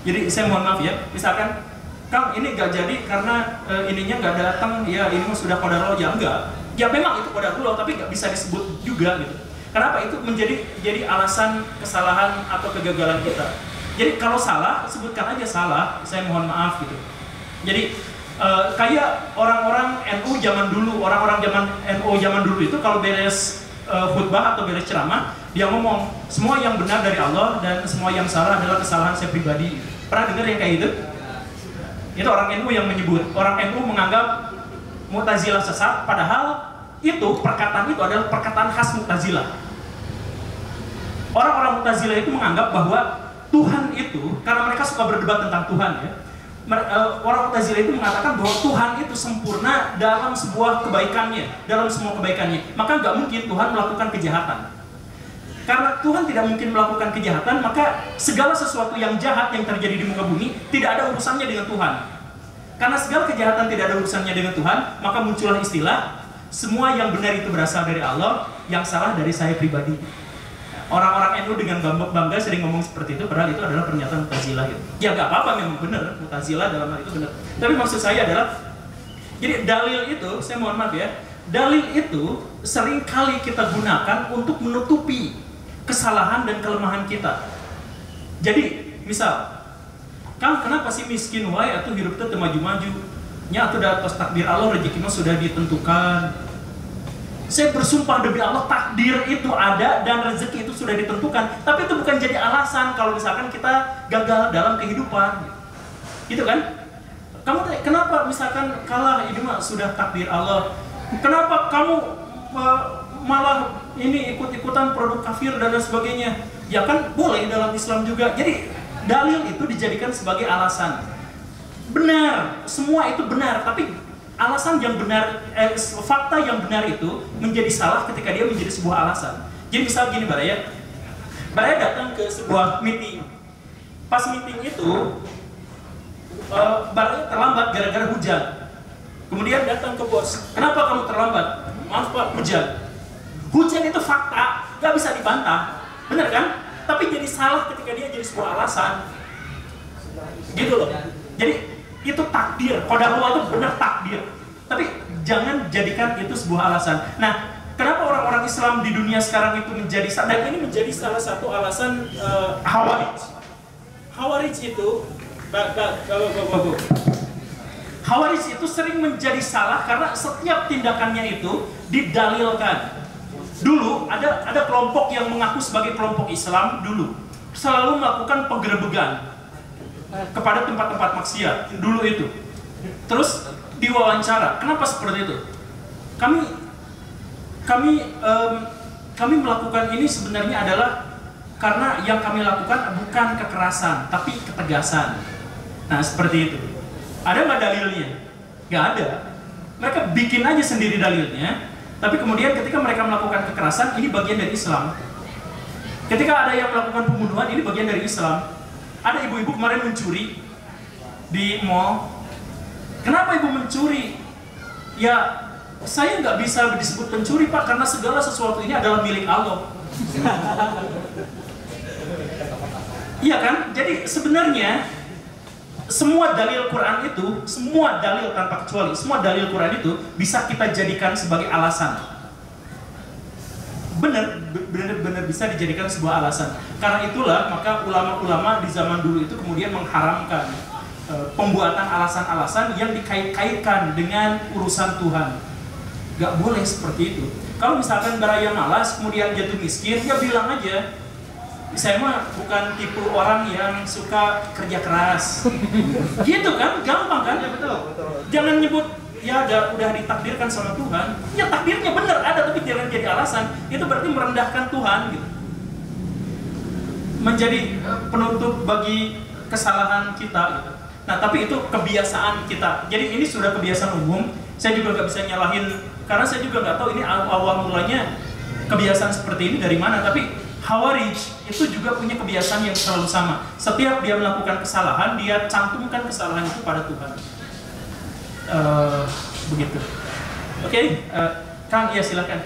Jadi saya mohon maaf ya, misalkan Kang ini gak jadi karena ininya gak datang, ya ini sudah qadarullah, ya enggak. Ya memang itu qadarullah, tapi gak bisa disebut juga gitu. Kenapa? Itu jadi alasan kesalahan atau kegagalan kita. Jadi kalau salah, sebutkan aja salah, saya mohon maaf gitu. Jadi kayak orang-orang NU zaman dulu, orang-orang zaman NU zaman dulu itu kalau beres khutbah atau beres ceramah, dia ngomong semua yang benar dari Allah dan semua yang salah adalah kesalahan saya pribadi. Pernah dengar yang kayak gitu? Itu orang NU yang menyebut. Orang NU menganggap Mu'tazilah sesat, padahal itu perkataan itu adalah perkataan khas Mu'tazilah. Orang-orang Mu'tazilah itu menganggap bahwa Tuhan itu, karena mereka suka berdebat tentang Tuhan ya. Orang Mu'tazilah itu mengatakan bahwa Tuhan itu sempurna dalam sebuah kebaikannya, dalam semua kebaikannya. Maka nggak mungkin Tuhan melakukan kejahatan. Karena Tuhan tidak mungkin melakukan kejahatan, maka segala sesuatu yang jahat yang terjadi di muka bumi tidak ada urusannya dengan Tuhan. Karena segala kejahatan tidak ada urusannya dengan Tuhan, maka muncullah istilah semua yang benar itu berasal dari Allah, yang salah dari saya pribadi. Orang-orang NU dengan bangga sering ngomong seperti itu, padahal itu adalah pernyataan Mu'tazilah gitu. Ya nggak apa-apa, memang benar, Mu'tazilah dalam hal itu benar. Tapi maksud saya adalah, jadi dalil itu, saya mohon maaf ya, dalil itu sering kali kita gunakan untuk menutupi kesalahan dan kelemahan kita. Jadi, misal, Kang, kenapa sih miskin wae atau hidup itu maju-maju? Nya atau atas takdir Allah rezekinya sudah ditentukan. Saya bersumpah demi Allah, takdir itu ada dan rezeki itu sudah ditentukan. Tapi itu bukan jadi alasan kalau misalkan kita gagal dalam kehidupan. Gitu kan? Kamu kenapa misalkan kalah, ini mah sudah takdir Allah. Kenapa kamu malah ini ikut-ikutan produk kafir dan lain sebagainya? Ya kan boleh dalam Islam juga. Jadi dalil itu dijadikan sebagai alasan. Benar, semua itu benar, tapi alasan yang benar, fakta yang benar itu menjadi salah ketika dia menjadi sebuah alasan. Jadi misal gini Baraya datang ke sebuah meeting. Pas meeting itu, Baraya terlambat gara-gara hujan. Kemudian datang ke bos, kenapa kamu terlambat? Maaf Pak, hujan. Hujan itu fakta, gak bisa dibantah, benar kan? Tapi jadi salah ketika dia jadi sebuah alasan. Gitu loh. Jadi itu takdir, qadarullah itu benar takdir. Tapi jangan jadikan itu sebuah alasan. Nah, kenapa orang-orang Islam di dunia sekarang itu menjadi, dan ini menjadi salah satu alasan Khawarij. Khawarij itu Khawarij itu sering menjadi salah karena setiap tindakannya itu didalilkan. Dulu ada kelompok yang mengaku sebagai kelompok Islam dulu selalu melakukan penggerebegan kepada tempat-tempat maksiat dulu itu. Terus diwawancara, kenapa seperti itu? Kami melakukan ini sebenarnya adalah karena yang kami lakukan bukan kekerasan, tapi ketegasan. Nah seperti itu. Ada nggak dalilnya? Nggak ada. Mereka bikin aja sendiri dalilnya. Tapi kemudian ketika mereka melakukan kekerasan, ini bagian dari Islam. Ketika ada yang melakukan pembunuhan, ini bagian dari Islam. Ada ibu-ibu kemarin mencuri di mall. Kenapa ibu mencuri? Ya, saya nggak bisa disebut pencuri Pak, karena segala sesuatu ini adalah milik Allah. Iya kan? Jadi sebenarnya semua dalil Quran itu, semua dalil tanpa kecuali, semua dalil Quran itu bisa kita jadikan sebagai alasan. Benar bisa dijadikan sebuah alasan. Karena itulah maka ulama-ulama di zaman dulu itu kemudian mengharamkan pembuatan alasan-alasan yang dikait-kaitkan dengan urusan Tuhan. Gak boleh seperti itu. Kalau misalkan Baraya malas kemudian jatuh miskin, ya bilang aja, saya mah bukan tipe orang yang suka kerja keras. Gitu kan, gampang kan? Ya, betul. Jangan nyebut ya udah ditakdirkan sama Tuhan. Ya takdirnya benar ada, tapi jangan jadi alasan. Itu berarti merendahkan Tuhan gitu. Menjadi penutup bagi kesalahan kita gitu. Nah tapi itu kebiasaan kita. Jadi ini sudah kebiasaan umum. Saya juga nggak bisa nyalahin, karena saya juga nggak tahu ini awal mulanya kebiasaan seperti ini dari mana. Tapi Khawarij itu juga punya kebiasaan yang selalu sama. Setiap dia melakukan kesalahan, dia cantumkan kesalahan itu pada Tuhan. Begitu. Oke, Kang, ya silakan.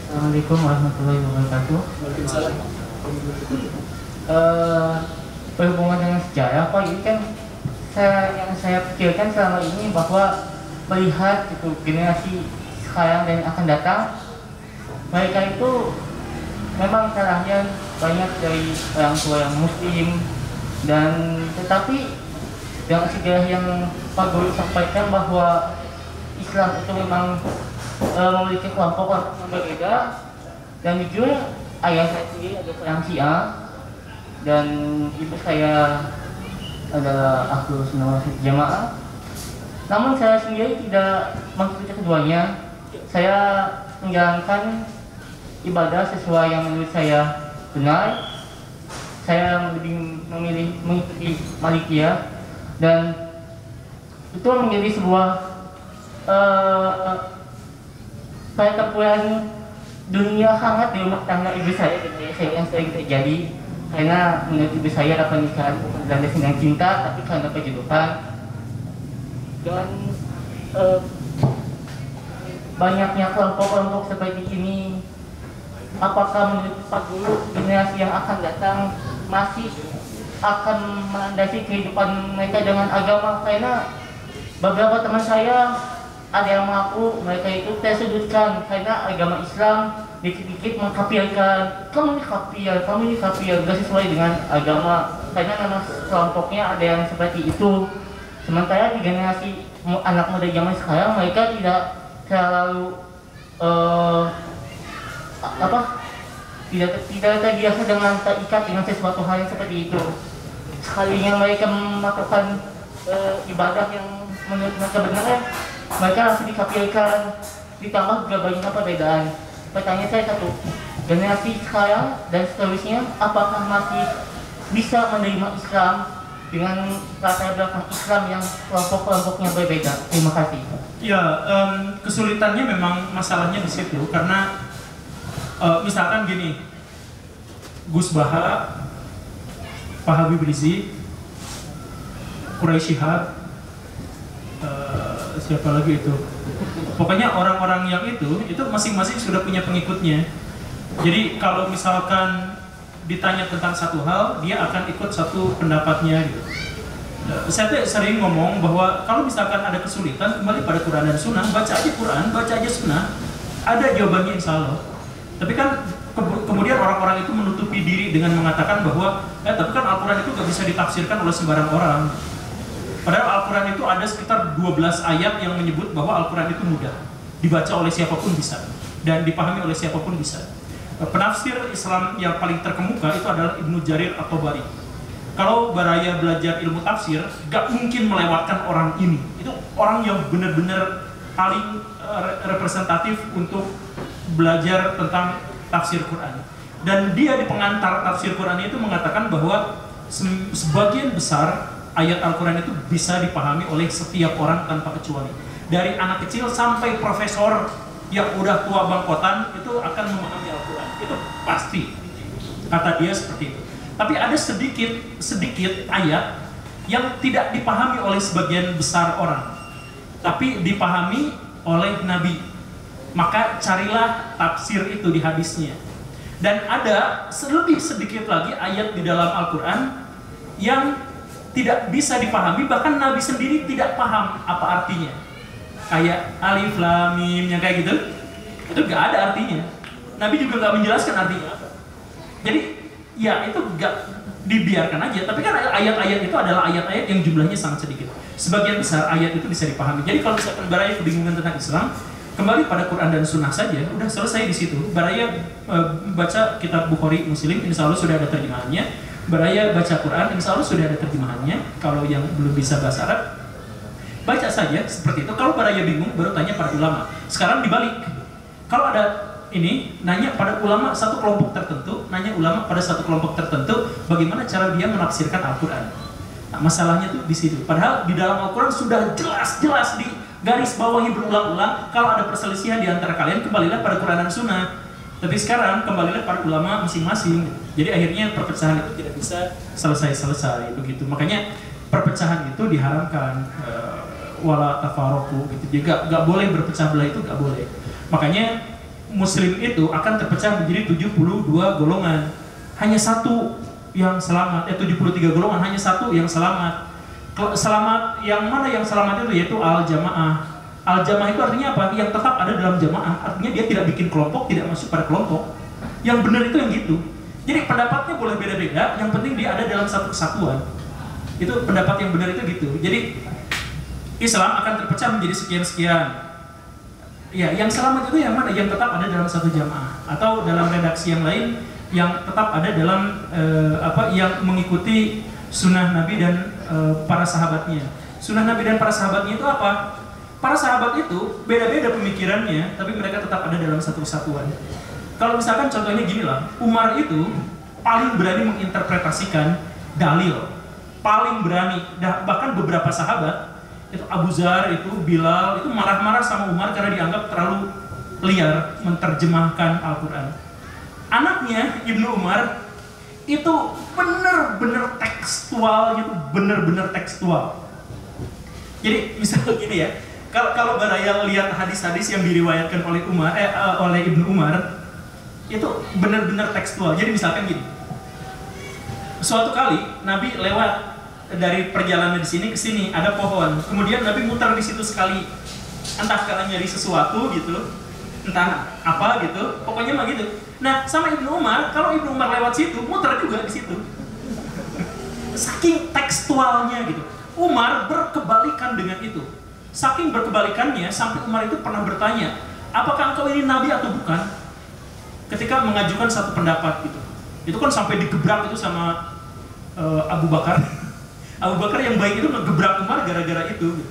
Assalamualaikum warahmatullahi wabarakatuh. Waalaikumsalam. Berhubungan dengan sejarah, Pak, ini kan yang saya pikirkan selama ini bahwa melihat itu generasi sekarang dan akan datang, mereka itu memang salahnya banyak dari orang tua yang muslim, Dan tetapi yang sejarah yang Pak Guru sampaikan bahwa Islam itu memang memiliki kelompok yang berbeda, dan jujur ayah saya sendiri ada orang Syiah dan ibu saya adalah Ahlus Sunnah wal Jamaah. Namun saya sendiri tidak mengikuti keduanya. Saya menjalankan ibadah sesuai yang menurut saya benar. Saya lebih memilih mengikuti Malikiyah, dan itu menjadi sebuah pertempuran dunia hangat di rumah tangga ibu saya dan ayah saya yang sering terjadi, karena menurut ibu saya pernikahan bukan berlandaskan dengan cinta tapi karena perjodohan. Dan banyaknya kelompok-kelompok seperti ini, apakah menurut Pak Guru generasi yang akan datang masih akan melandasi kehidupan mereka dengan agama? Karena beberapa teman saya ada yang mengaku mereka itu tersudutkan karena agama Islam dikit-dikit mengkafirkan, kamu ini kafir, gak sesuai dengan agama, karena memang kelompoknya ada yang seperti itu. Sementara di generasi anak muda zaman sekarang mereka tidak terlalu tidak terbiasa dengan terikat dengan sesuatu hal yang seperti itu. Sekalinya mereka melakukan ibadah yang menurut mereka benar, mereka langsung dikafirkan, ditambah juga banyaknya perbedaan. Pertanyaan saya satu, generasi sekarang dan seterusnya apakah masih bisa menerima Islam dengan latar belakang Islam yang kelompok-kelompoknya berbeda? Terima kasih. Ya, kesulitannya memang masalahnya di situ, karena misalkan gini, Gus Baha, Pak Habib Rizik, Quraisy Shihab, siapa lagi itu? Pokoknya orang-orang yang itu masing-masing sudah punya pengikutnya. Jadi kalau misalkan ditanya tentang satu hal, dia akan ikut satu pendapatnya gitu. Saya sering ngomong bahwa kalau misalkan ada kesulitan, kembali pada Quran dan Sunnah, baca aja Quran, baca aja Sunnah, ada jawabannya insya Allah. Tapi kan kemudian orang-orang itu menutupi diri dengan mengatakan bahwa tapi kan Al-Quran itu gak bisa ditafsirkan oleh sembarang orang. Padahal Al-Quran itu ada sekitar 12 ayat yang menyebut bahwa Al-Quran itu mudah, dibaca oleh siapapun bisa, dan dipahami oleh siapapun bisa. Penafsir Islam yang paling terkemuka itu adalah Ibnu Jarir At-Tabari. Kalau Baraya belajar ilmu tafsir, gak mungkin melewatkan orang ini. Itu orang yang benar-benar paling representatif untuk belajar tentang tafsir Quran. Dan dia di pengantar tafsir Quran itu mengatakan bahwa sebagian besar ayat Al-Quran itu bisa dipahami oleh setiap orang tanpa kecuali. Dari anak kecil sampai profesor yang udah tua bangkotan itu akan memahami Al-Quran. Itu pasti. Kata dia seperti itu. Tapi ada sedikit ayat yang tidak dipahami oleh sebagian besar orang, tapi dipahami oleh Nabi. Maka carilah tafsir itu di hadisnya. Dan ada lebih sedikit lagi ayat di dalam Al-Quran yang tidak bisa dipahami, bahkan Nabi sendiri tidak paham apa artinya. Kayak alif lam mim yang kayak gitu, itu gak ada artinya. Nabi juga gak menjelaskan artinya apa. Jadi ya itu gak dibiarkan aja. Tapi kan ayat-ayat itu adalah ayat-ayat yang jumlahnya sangat sedikit. Sebagian besar ayat itu bisa dipahami. Jadi kalau misalkan Baraya kebingungan tentang Islam, kembali pada Quran dan Sunnah saja, udah selesai di situ. Baraya baca kitab Bukhari, Muslim, insya Allah sudah ada terjemahannya. Baraya baca Quran, insya Allah sudah ada terjemahannya. Kalau yang belum bisa bahasa Arab, baca saja seperti itu. Kalau Baraya bingung, baru tanya pada ulama. Sekarang dibalik. Kalau ada ini, nanya pada ulama satu kelompok tertentu, nanya ulama pada satu kelompok tertentu, bagaimana cara dia menafsirkan Al-Quran. Nah, masalahnya tuh di situ. Padahal di dalam Al-Quran sudah jelas-jelas di garis bawahi berulang-ulang, kalau ada perselisihan di antara kalian, kembalilah pada Quran dan Sunnah. Tapi sekarang kembalilah pada ulama masing-masing. Jadi akhirnya perpecahan itu tidak bisa selesai-selesai begitu. Makanya perpecahan itu diharamkan, wala tafaroku gitu. Jadi gak boleh berpecah belah, itu gak boleh. Makanya Muslim itu akan terpecah menjadi 72 golongan. Hanya satu yang selamat, 73 golongan, hanya satu yang selamat. Selamat yang mana yang selamat itu? Yaitu al-jamaah. Al-jamaah itu artinya apa? Yang tetap ada dalam jamaah. Artinya dia tidak bikin kelompok, tidak masuk pada kelompok. Yang benar itu yang gitu. Jadi pendapatnya boleh beda-beda, yang penting dia ada dalam satu kesatuan. Itu pendapat yang benar itu gitu. Jadi Islam akan terpecah menjadi sekian-sekian. Ya, yang selamat itu yang mana? Yang tetap ada dalam satu jamaah atau dalam redaksi yang lain yang tetap ada dalam yang mengikuti sunnah Nabi dan para sahabatnya. Sunnah Nabi dan para sahabatnya itu apa? Para sahabat itu beda-beda pemikirannya, tapi mereka tetap ada dalam satu kesatuan. Kalau misalkan contohnya gini lah, Umar itu paling berani menginterpretasikan dalil, paling berani. Bahkan beberapa sahabat, itu Abu Zar, itu Bilal, itu marah-marah sama Umar karena dianggap terlalu liar menerjemahkan Al-Quran. Anaknya Ibnu Umar itu bener-bener tekstual, gitu, bener-bener tekstual. Jadi misalnya gini ya, kalau Baraya lihat hadis-hadis yang diriwayatkan oleh oleh Ibnu Umar, itu benar-benar tekstual. Jadi misalkan gini, suatu kali Nabi lewat dari perjalanan di sini ke sini, ada pohon, kemudian Nabi muter di situ sekali, entah karena nyari sesuatu gitu, entah apa gitu, pokoknya mah gitu. Nah sama Ibnu Umar, kalau Ibnu Umar lewat situ, muter juga di situ. Saking tekstualnya gitu. Umar berkebalikan dengan itu. Saking berkebalikannya sampai Umar itu pernah bertanya, apakah engkau ini Nabi atau bukan? Ketika mengajukan satu pendapat gitu, itu kan sampai digebrak itu sama Abu Bakar. Abu Bakar yang baik itu ngegebrak Umar gara-gara itu.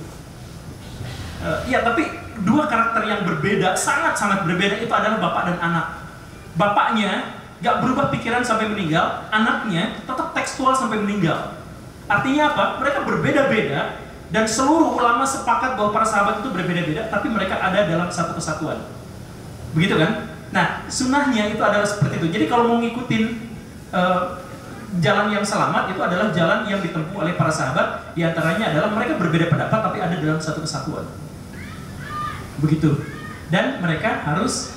Ya tapi dua karakter yang berbeda, sangat-sangat berbeda itu adalah bapak dan anak. Bapaknya gak berubah pikiran sampai meninggal, anaknya tetap tekstual sampai meninggal. Artinya apa? Mereka berbeda-beda dan seluruh ulama sepakat bahwa para sahabat itu berbeda-beda, tapi mereka ada dalam satu kesatuan. Begitu kan? Nah, sunnahnya itu adalah seperti itu. Jadi kalau mau ngikutin jalan yang selamat, itu adalah jalan yang ditempuh oleh para sahabat. Di antaranya adalah mereka berbeda pendapat tapi ada dalam satu kesatuan. Begitu. Dan mereka harus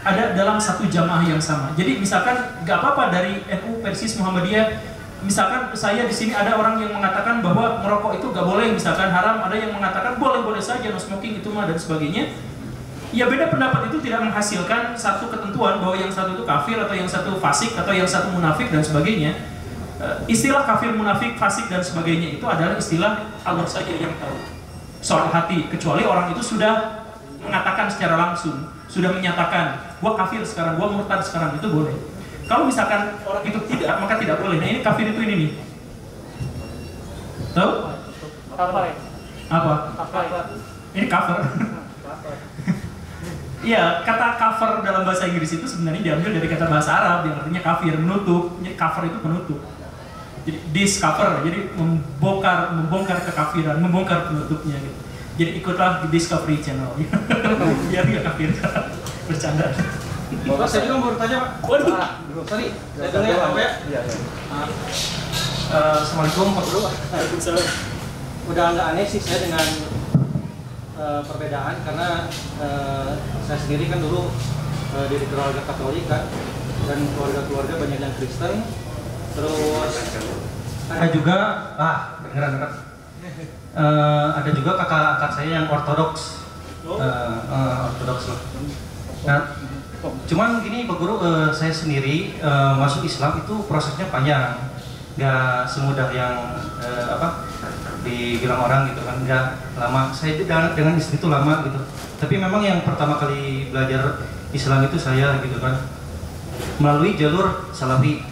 ada dalam satu jamaah yang sama. Jadi misalkan nggak apa-apa dari NU, Persis, Muhammadiyah. Misalkan saya di sini ada orang yang mengatakan bahwa merokok itu nggak boleh, misalkan haram. Ada yang mengatakan boleh-boleh saja, no smoking itu mah dan sebagainya. Ya beda pendapat itu tidak menghasilkan satu ketentuan bahwa yang satu itu kafir atau yang satu fasik atau yang satu munafik dan sebagainya. Istilah kafir, munafik, fasik dan sebagainya itu adalah istilah Allah saja yang tahu. Soal hati, kecuali orang itu sudah mengatakan secara langsung, sudah menyatakan gua kafir sekarang, gua murtad sekarang, itu boleh. Kalau misalkan orang itu tidak, maka tidak boleh. Nah ini kafir itu ini nih. Tahu? Apa? Ini cover. Iya, kata cover dalam bahasa Inggris itu sebenarnya diambil dari kata bahasa Arab yang artinya kafir, menutup. Cover itu penutup. Jadi discover, jadi membongkar kekafiran, membongkar penutupnya gitu. Jadi ikutlah di Discovery Channel. Biar dia kafir. Bercanda. Pak, saya juga mau bertanya, Pak. Waduh. Sorry, saya dengar apa ya? Iya. Assalamualaikum, Pak Guru. Waalaikumsalam. Udah nggak aneh sih saya dengan perbedaan karena saya sendiri kan dulu dari keluarga Katolik kan, dan keluarga-keluarga banyak yang Kristen. Terus ada juga dengar. Ada juga kakak angkat saya yang Ortodoks. Ortodoks loh. Nah, cuman gini Pak Guru, saya sendiri masuk Islam itu prosesnya panjang, nggak semudah yang dibilang orang gitu kan, nggak lama. Saya dengan istri itu lama gitu. Tapi memang yang pertama kali belajar Islam itu saya gitu kan melalui jalur Salafi.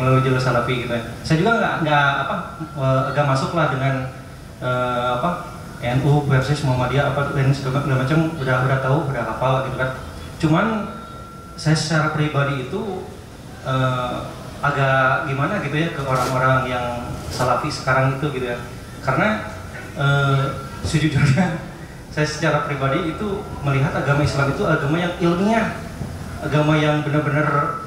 Melalui jalur Salafi gitu ya. Saya juga nggak masuk lah dengan NU versus Muhammadiyah dan segala macam, udah tahu, udah hafal gitu kan. Cuman saya secara pribadi itu agak gimana gitu ya ke orang-orang yang Salafi sekarang itu gitu ya. Karena sejujurnya saya secara pribadi itu melihat agama Islam itu agama yang ilmiah, agama yang benar-benar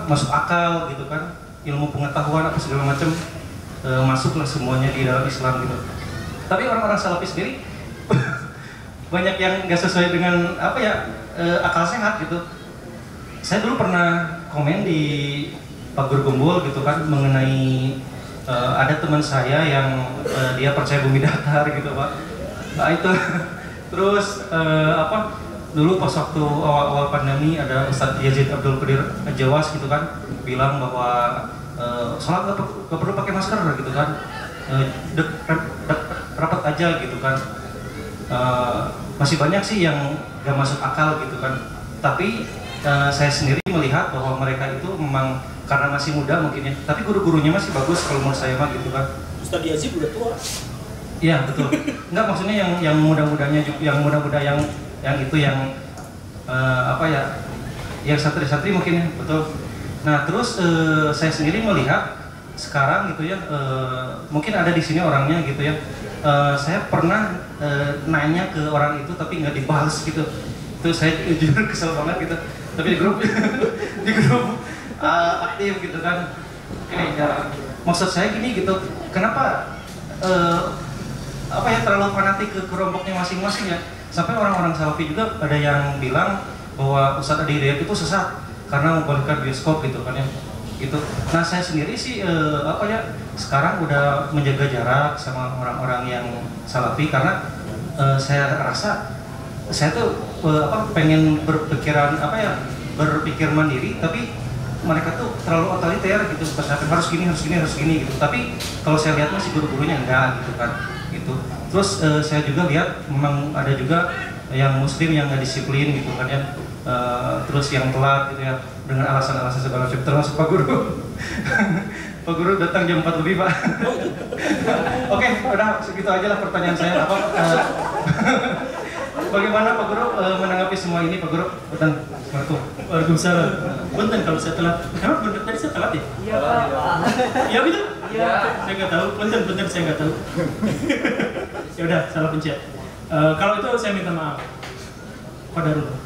masuk akal gitu kan, ilmu pengetahuan apa segala macam masuklah semuanya di dalam Islam gitu. Tapi orang-orang Salafi sendiri banyak yang nggak sesuai dengan akal sehat gitu. Saya dulu pernah komen di Pak Guru Gembul gitu kan mengenai ada teman saya yang dia percaya bumi datar gitu Pak. Nah itu terus dulu pas waktu awal-awal pandemi ada Ustadz Yazid Abdul Qadir Jawas gitu kan bilang bahwa sholat nggak perlu pakai masker gitu kan, rapat aja gitu kan. Masih banyak sih yang nggak masuk akal gitu kan. Tapi saya sendiri melihat bahwa mereka itu memang karena masih muda mungkin ya, tapi guru-gurunya masih bagus kalau menurut saya mah gitu kan. Ustadz Yazid udah tua. Iya betul. Enggak, maksudnya yang muda-mudanya, yang muda-muda yang itu yang apa ya, yang santri-santri mungkin ya, betul. Nah terus saya sendiri melihat sekarang gitu ya, mungkin ada di sini orangnya gitu ya. Saya pernah nanya ke orang itu tapi nggak dibalas gitu. Itu saya jujur kesel banget gitu. Tapi di grup di grup aktif gitu kan. Ini ya, maksud saya gini gitu. Kenapa apa ya terlalu fanatik ke kelompoknya masing-masing ya? Sampai orang-orang Salafi juga ada yang bilang bahwa Ustadz Adi Hidayat itu sesat karena membolehkan bioskop gitu kan ya. Gitu. Nah saya sendiri sih apa ya sekarang udah menjaga jarak sama orang-orang yang Salafi karena saya rasa saya tuh pengen berpikiran berpikir mandiri, tapi mereka tuh terlalu otoriter gitu, harus gini gitu. Tapi kalau saya lihat masih guru-gurunya enggak gitu kan gitu. Terus saya juga lihat memang ada juga yang muslim yang nggak disiplin gitu kan ya. Terus yang telat gitu ya dengan alasan-alasan segala macam, termasuk Pak Guru. Pak Guru datang jam 4 lebih Pak. Oke, udah segitu aja lah pertanyaan saya. Bagaimana Pak Guru menanggapi semua ini Pak Guru? Waalaikumsalam. Punten kalau saya telat. Emang bener tadi saya telat ya? Iya Pak. Iya gitu? Iya. Saya nggak tahu. Punten saya nggak tahu. Ya udah salah pencet. Kalau itu saya minta maaf. Qadarullah.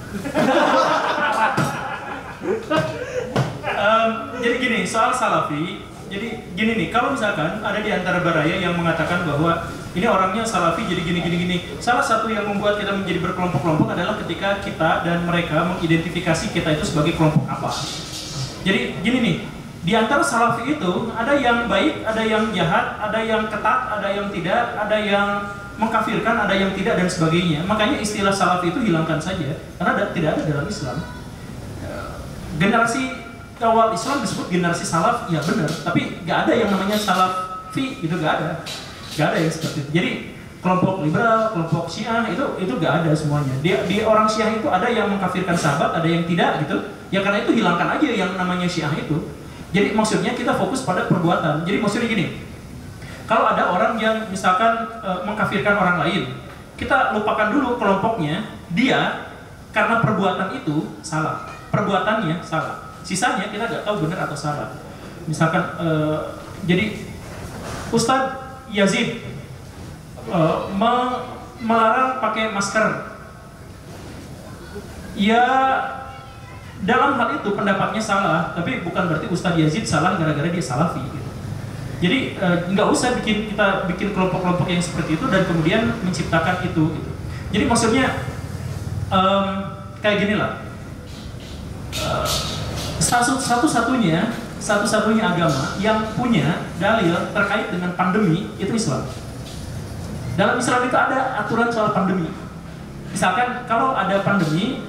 Jadi gini, soal Salafi. Jadi gini nih, kalau misalkan ada di antara baraya yang mengatakan bahwa ini orangnya Salafi jadi gini. Salah satu yang membuat kita menjadi berkelompok-kelompok adalah ketika kita dan mereka mengidentifikasi kita itu sebagai kelompok apa. Jadi gini nih, di antara Salafi itu ada yang baik, ada yang jahat, ada yang ketat, ada yang tidak, ada yang mengkafirkan, ada yang tidak dan sebagainya. Makanya istilah Salafi itu hilangkan saja karena tidak ada dalam Islam. Generasi awal Islam disebut generasi salaf, ya benar, tapi nggak ada yang namanya salafi, itu nggak ada yang seperti itu. Jadi kelompok liberal, kelompok Syiah itu nggak ada semuanya. Di orang Syiah itu ada yang mengkafirkan sahabat, ada yang tidak gitu. Ya karena itu hilangkan aja yang namanya Syiah itu. Jadi maksudnya kita fokus pada perbuatan. Jadi maksudnya gini, kalau ada orang yang misalkan mengkafirkan orang lain, kita lupakan dulu kelompoknya, dia karena perbuatan itu salah, perbuatannya salah. Sisanya kita nggak tahu benar atau salah. Misalkan jadi Ustadz Yazid melarang pakai masker. Ya dalam hal itu pendapatnya salah, tapi bukan berarti Ustadz Yazid salah gara-gara dia Salafi. Gitu. Jadi nggak usah kita bikin kelompok-kelompok yang seperti itu dan kemudian menciptakan itu. Gitu. Jadi maksudnya kayak gini lah. Satu-satunya agama yang punya dalil terkait dengan pandemi itu Islam. Dalam Islam itu ada aturan soal pandemi. Misalkan kalau ada pandemi,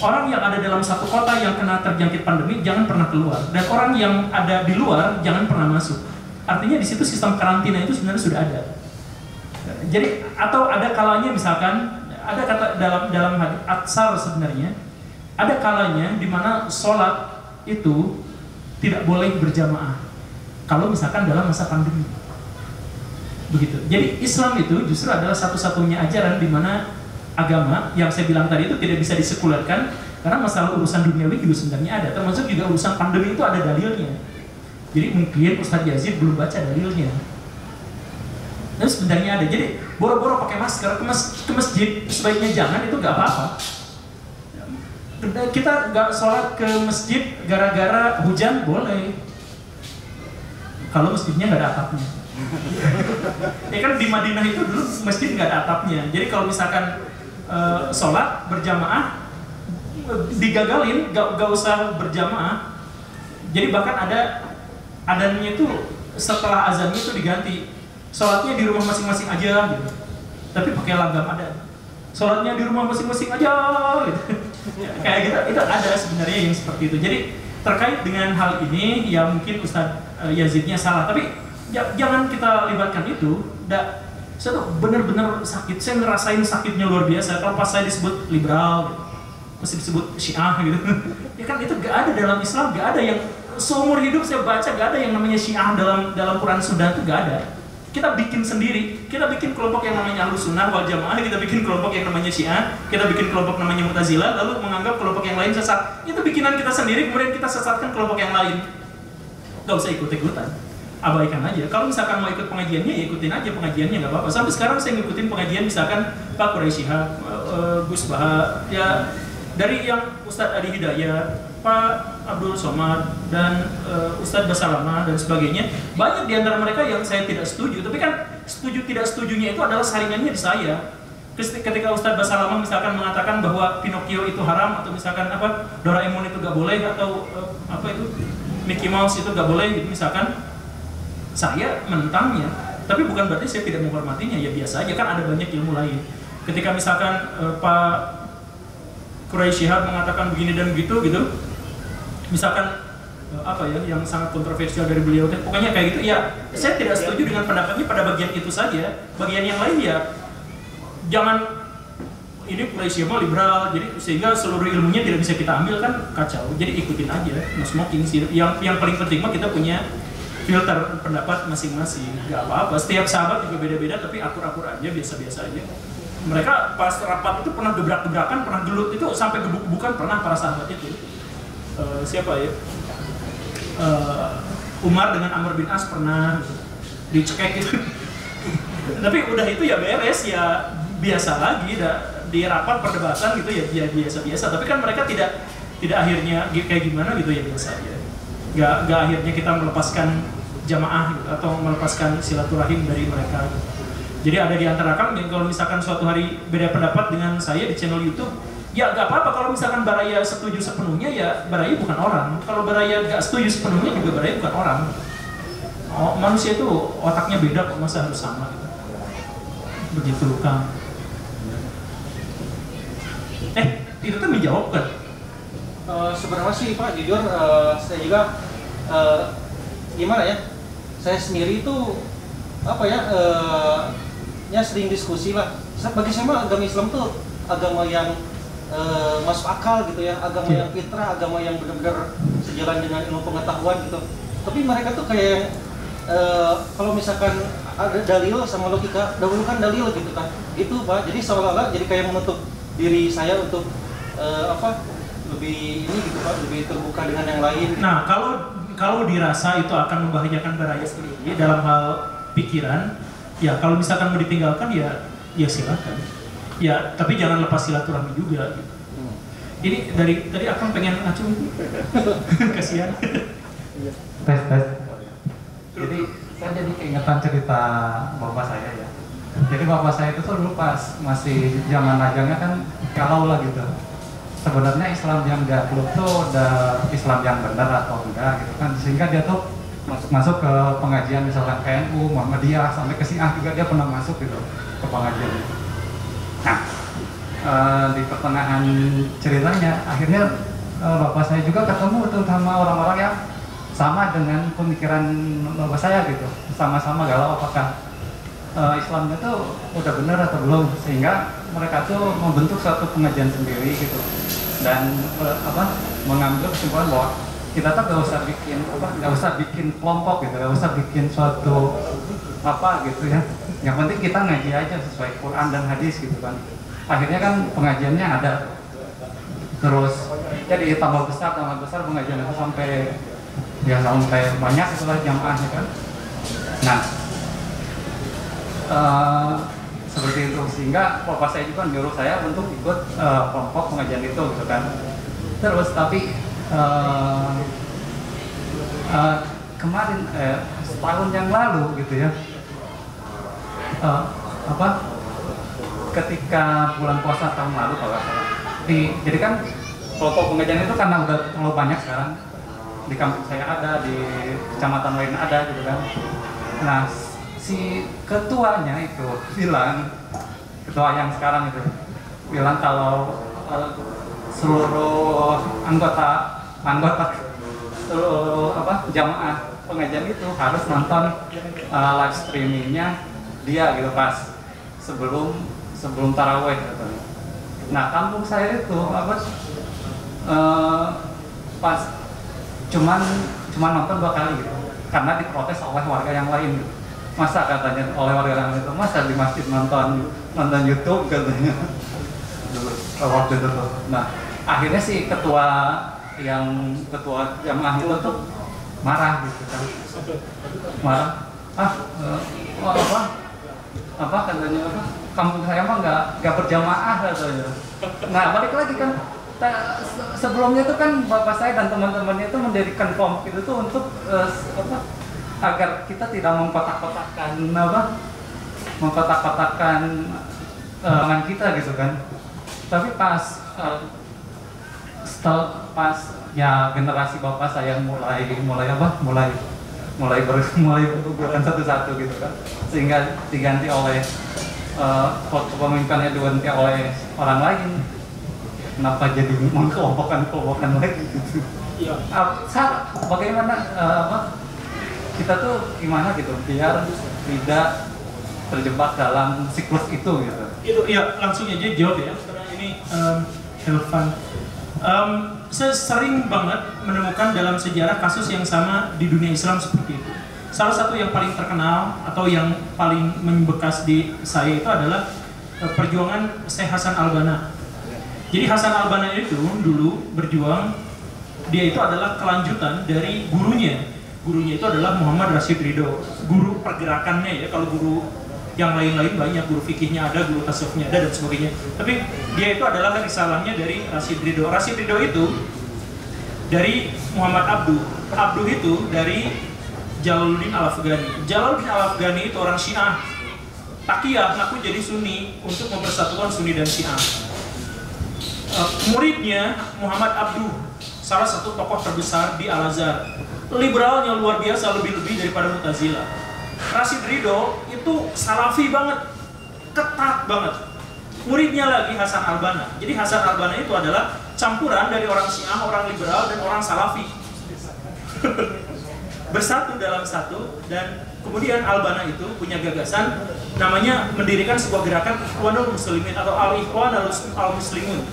orang yang ada dalam satu kota yang kena terjangkit pandemi jangan pernah keluar, dan orang yang ada di luar jangan pernah masuk. Artinya di situ sistem karantina itu sebenarnya sudah ada. Jadi atau ada kalanya misalkan ada kata dalam hadis atsar sebenarnya. Ada kalanya di mana sholat itu tidak boleh berjamaah kalau misalkan dalam masa pandemi. Begitu. Jadi Islam itu justru adalah satu-satunya ajaran di mana agama yang saya bilang tadi itu tidak bisa disekulerkan karena masalah urusan duniawi juga sebenarnya ada. Termasuk juga urusan pandemi itu ada dalilnya. Jadi mungkin Ustadz Yazid belum baca dalilnya. Tapi sebenarnya ada. Jadi boro-boro pakai masker ke masjid sebaiknya jangan, itu nggak apa-apa. Kita nggak sholat ke masjid gara-gara hujan boleh kalau masjidnya nggak ada atapnya. Ya kan di Madinah itu dulu masjid nggak ada atapnya, jadi kalau misalkan sholat berjamaah digagalin, nggak usah berjamaah. Jadi bahkan ada adanya itu setelah azannya itu diganti, sholatnya di rumah masing-masing aja gitu, tapi pakai langgam adan. sholatnya di rumah masing-masing aja gitu. Kayak gitu, itu ada sebenarnya yang seperti itu. Jadi terkait dengan hal ini ya mungkin Ustadz Yazidnya salah, tapi jangan kita libatkan itu. Saya tuh benar-benar sakit, saya ngerasain sakitnya luar biasa kalau pas saya disebut liberal gitu. Masih disebut Syiah gitu. Ya kan itu gak ada dalam Islam, gak ada yang seumur hidup saya baca gak ada yang namanya Syiah dalam Quran Sunnah itu gak ada. Kita bikin sendiri, kita bikin kelompok yang namanya Ahlus Sunnah wal Jamaah, kita bikin kelompok yang namanya Syiah, kita bikin kelompok namanya Mu'tazilah, lalu menganggap kelompok yang lain sesat. Itu bikinan kita sendiri, kemudian kita sesatkan kelompok yang lain. Gak usah ikut-ikutan, abaikan aja. Kalau misalkan mau ikut pengajiannya, ya ikutin aja pengajiannya, nggak apa-apa. Sampai sekarang saya ngikutin pengajian misalkan Pak Quraisy Shihab, Gus Baha, ya dari yang Ustadz Adi Hidayat, Pak Abdul Somad, dan Ustadz Basalamah dan sebagainya. Banyak di antara mereka yang saya tidak setuju, tapi kan setuju tidak setujunya itu adalah saringannya di saya. Ketika Ustadz Basalamah misalkan mengatakan bahwa Pinocchio itu haram, atau misalkan apa Doraemon itu gak boleh, atau apa itu Mickey Mouse itu gak boleh gitu misalkan, saya menentangnya. Tapi bukan berarti saya tidak menghormatinya, ya biasa aja, kan ada banyak ilmu lain. Ketika misalkan Pak Quraisy Shihab mengatakan begini dan begitu gitu, misalkan apa ya yang sangat kontroversial dari beliau, pokoknya kayak gitu ya, saya tidak setuju dengan pendapatnya pada bagian itu saja. Bagian yang lain ya jangan, ini Quraisy Shihab liberal, jadi sehingga seluruh ilmunya tidak bisa kita ambil, kan kacau. Jadi ikutin aja, no smoking sih. Yang paling penting mah kita punya filter pendapat masing-masing, nggak apa-apa. Setiap sahabat juga beda-beda, tapi akur-akur aja, biasa-biasa aja. Mereka pas rapat itu pernah gebrak-gebrakan, pernah gelut, itu sampai gebuk-gebukan pernah para sahabat itu. Siapa ya? Umar dengan Amr bin As pernah dicekek gitu. Tapi udah itu ya beres, ya biasa lagi. Di rapat perdebatan gitu ya biasa-biasa. Tapi kan mereka tidak akhirnya kayak gimana gitu, ya biasa aja. Gak akhirnya kita melepaskan jamaah gitu, atau melepaskan silaturahim dari mereka gitu. Jadi ada di antara kami yang kalau misalkan suatu hari beda pendapat dengan saya di channel YouTube, ya nggak apa-apa. Kalau misalkan Baraya setuju sepenuhnya, ya Baraya bukan orang. Kalau Baraya nggak setuju sepenuhnya juga Baraya bukan orang. Manusia itu otaknya beda kok, masa harus sama gitu. Begitu Kang. Itu tuh menjawab kan? Sebenarnya sih Pak, jujur saya juga gimana ya? Saya sendiri itu apa ya? Sering diskusi lah. Bagi saya mah agama Islam tuh agama yang masuk akal gitu ya, agama yang fitrah, agama yang benar-benar sejalan dengan ilmu pengetahuan gitu. Tapi mereka tuh kayak kalau misalkan ada dalil sama logika, dahulukan dalil gitu kan, gitu Pak. Jadi seolah-olah jadi kayak menutup diri saya untuk lebih ini gitu Pak, lebih terbuka dengan yang lain. Nah, kalau dirasa itu akan membahayakan Baraya sendiri dalam hal pikiran, ya kalau misalkan mau ditinggalkan ya silakan. Ya, tapi jangan lepas silaturahmi juga gitu. Ini dari tadi Akang pengen ngacung. Kasihan. Tes. Jadi saya jadi keingetan cerita bapak saya ya. Jadi bapak saya itu tuh dulu pas masih zaman rajanya kan kalau lah gitu. Sebenarnya Islam yang dia peluk tuh udah Islam yang benar atau enggak gitu kan. Sehingga dia tuh masuk ke pengajian misalkan NU, Muhammadiyah, sampai ke Syiah juga dia pernah masuk gitu ke pengajian. Nah, di pertengahan ceritanya akhirnya bapak saya juga ketemu tuh sama orang-orang yang sama dengan pemikiran bapak saya gitu, sama-sama galau apakah Islamnya tuh udah benar atau belum, sehingga mereka tuh membentuk suatu pengajian sendiri gitu dan mengambil kesimpulan bahwa kita tuh nggak usah bikin kelompok gitu, nggak usah bikin suatu gitu ya, yang penting kita ngaji aja sesuai Quran dan hadis gitu kan. Akhirnya kan pengajiannya ada terus jadi tambah besar pengajian itu sampai banyak itulah jamaahnya kan. Nah seperti itu, sehingga bapak saya juga nyuruh saya untuk ikut kelompok pengajian itu gitu kan. Terus tapi kemarin setahun yang lalu gitu ya, ketika bulan puasa tahun lalu kalau nggak salah, jadi kan kelompok pengajian itu karena udah terlalu banyak sekarang, di kampung saya ada, di kecamatan lain ada gitu kan. Nah si ketuanya itu bilang, ketua yang sekarang itu bilang kalau seluruh anggota seluruh jamaah pengajian itu harus nonton live streamingnya dia gitu pas sebelum taraweh gitu. Nah kampung saya itu pas cuman nonton 2 kali gitu karena diprotes oleh warga yang lain gitu. Masa katanya oleh warga yang lain itu masa di masjid nonton YouTube katanya waktu itu tuh. Nah akhirnya si ketua jamaah itu tuh marah gitu kan, katanya kampung saya mah nggak berjamaah katanya. Nah balik lagi kan sebelumnya itu kan bapak saya dan teman-temannya itu mendirikan kelompok itu tuh untuk agar kita tidak mengkotak-kotakkan tangan kita gitu kan. Tapi pas ya generasi bapak saya mulai berguguran satu-satu gitu kan, sehingga diganti oleh kepemimpinannya diganti oleh orang lain. Kenapa jadi mengkelompokkan lagi gitu? Iya. Bagaimana kita tuh gimana gitu biar tidak terjebak dalam siklus itu gitu? Itu ya langsung aja jawab ya, karena ini relevan. Saya sering banget menemukan dalam sejarah kasus yang sama di dunia Islam seperti itu. Salah satu yang paling terkenal atau yang paling membekas di saya itu adalah perjuangan Syekh Hasan Al-Banna. Jadi Hasan Al-Banna itu dulu berjuang, dia itu adalah kelanjutan dari gurunya. Gurunya itu adalah Muhammad Rashid Ridho, guru pergerakannya ya. Kalau guru yang lain-lain banyak, guru fikihnya ada, guru tasawufnya ada dan sebagainya. Tapi dia itu adalah risalahnya dari Rashid Ridho. Rashid Ridho itu dari Muhammad Abduh. Abduh itu dari Jalaluddin Al-Afghani. Jalaluddin Al-Afghani itu orang Syiah. Taqiyah ngaku jadi Sunni untuk mempersatukan Sunni dan Syiah. Muridnya Muhammad Abduh, salah satu tokoh terbesar di Al-Azhar. Liberalnya luar biasa, lebih-lebih daripada Mu'tazilah. Rashid Ridho itu salafi banget, ketat banget. Muridnya lagi Hasan Al-Banna. Jadi Hasan Al-Banna itu adalah campuran dari orang Syiah, orang liberal, dan orang salafi. Bersatu dalam satu. Dan kemudian Al-Banna itu punya gagasan namanya mendirikan sebuah gerakan Ikhwanul Muslimin atau Al-Ikhwan Al-Muslimun.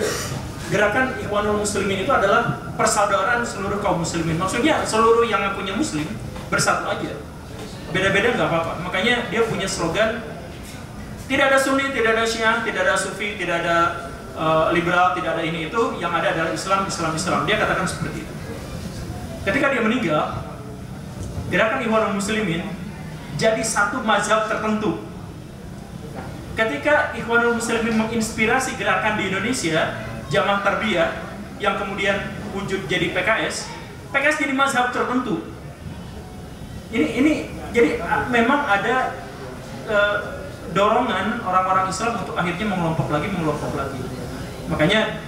Gerakan Ikhwanul Muslimin itu adalah persaudaraan seluruh kaum muslimin. Maksudnya seluruh yang punya muslim bersatu aja. Beda-beda nggak apa-apa. Makanya dia punya slogan tidak ada Sunni, tidak ada Syiah, tidak ada Sufi, tidak ada liberal, tidak ada ini itu. Yang ada adalah Islam. Dia katakan seperti itu. Ketika dia meninggal, gerakan Ikhwanul Muslimin jadi satu mazhab tertentu. Ketika Ikhwanul Muslimin menginspirasi gerakan di Indonesia, Jamaah Tarbiyah yang kemudian wujud jadi PKS jadi mazhab tertentu. Ini jadi memang ada dorongan orang-orang Islam untuk akhirnya mengelompok lagi. Makanya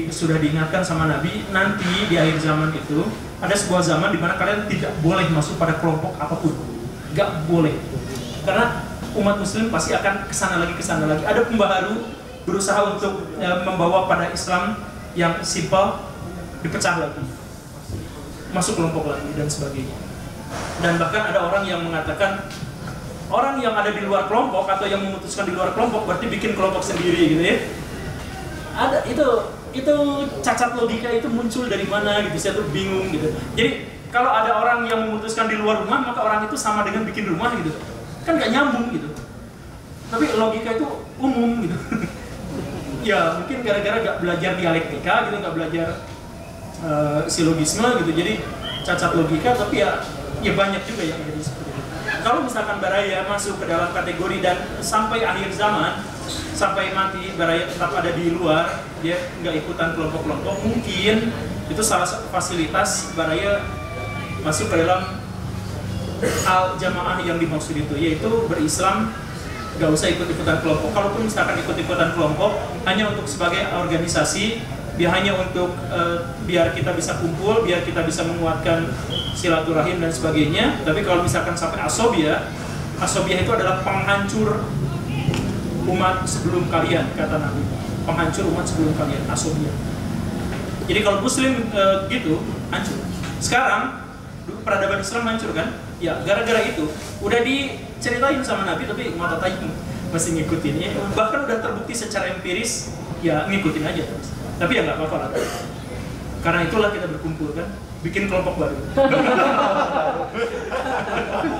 sudah diingatkan sama Nabi, nanti di akhir zaman itu ada sebuah zaman di mana kalian tidak boleh masuk pada kelompok apapun, nggak boleh, karena umat Muslim pasti akan kesana lagi. Ada pembaharu berusaha untuk membawa pada Islam yang simpel dipecah lagi, masuk kelompok lagi dan sebagainya. Dan bahkan ada orang yang mengatakan orang yang ada di luar kelompok atau yang memutuskan di luar kelompok berarti bikin kelompok sendiri gitu ya. Ada itu cacat logika itu muncul dari mana gitu, saya tuh bingung gitu. Jadi kalau ada orang yang memutuskan di luar rumah maka orang itu sama dengan bikin rumah gitu, kan nggak nyambung gitu. Tapi logika itu umum gitu. Ya mungkin gara-gara nggak belajar dialektika gitu, nggak belajar silogisme gitu, jadi cacat logika. Tapi ya banyak juga yang jadi seperti itu. Kalau misalkan Baraya masuk ke dalam kategori dan sampai akhir zaman, sampai mati Baraya tetap ada di luar, dia nggak ikutan kelompok-kelompok, mungkin itu salah satu fasilitas Baraya masuk ke dalam al-jamaah yang dimaksud itu, yaitu berislam nggak usah ikut-ikutan kelompok. Kalaupun misalkan ikut-ikutan kelompok hanya untuk sebagai organisasi, dia hanya untuk biar kita bisa kumpul, biar kita bisa menguatkan silaturahim dan sebagainya. Tapi kalau misalkan sampai asobiyah itu adalah penghancur umat sebelum kalian, kata Nabi. penghancur umat sebelum kalian, asobia. Jadi kalau Muslim gitu, hancur. Sekarang peradaban Islam hancur kan? Ya gara-gara itu udah diceritain sama Nabi tapi mata tayu masih ngikutin ya. Bahkan udah terbukti secara empiris ya ngikutin aja terus. Tapi ya nggak apa-apa lah. Karena itulah kita berkumpul kan, bikin kelompok baru.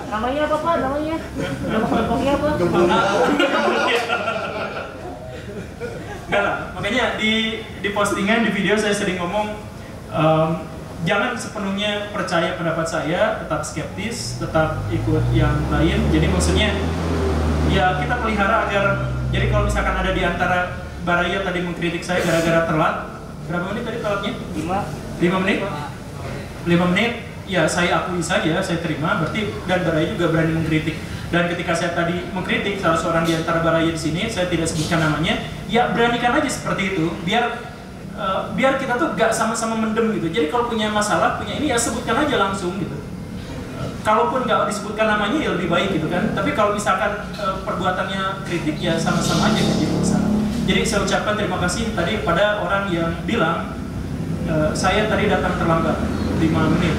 Namanya apa Pak? Namanya? Nama kelompoknya apa? Enggak lah, makanya di postingan, di video saya sering ngomong jangan sepenuhnya percaya pendapat saya, tetap skeptis, tetap ikut yang lain. Jadi maksudnya ya kita pelihara agar, jadi kalau misalkan ada di antara Baraya tadi mengkritik saya gara-gara telat, berapa menit tadi telatnya? 5 menit? 5 menit, ya saya akui saja, saya terima, berarti dan Baraya juga berani mengkritik. Dan ketika saya tadi mengkritik salah seorang di antara Baraya di sini, saya tidak sebutkan namanya, ya beranikan aja seperti itu, biar kita tuh gak sama-sama mendem gitu. Jadi kalau punya masalah, punya ini ya sebutkan aja langsung gitu. Kalaupun gak disebutkan namanya ya lebih baik gitu kan. Tapi kalau misalkan perbuatannya kritik ya sama-sama aja jadi masalah. Jadi saya ucapkan terima kasih tadi pada orang yang bilang saya tadi datang terlambat 5 menit.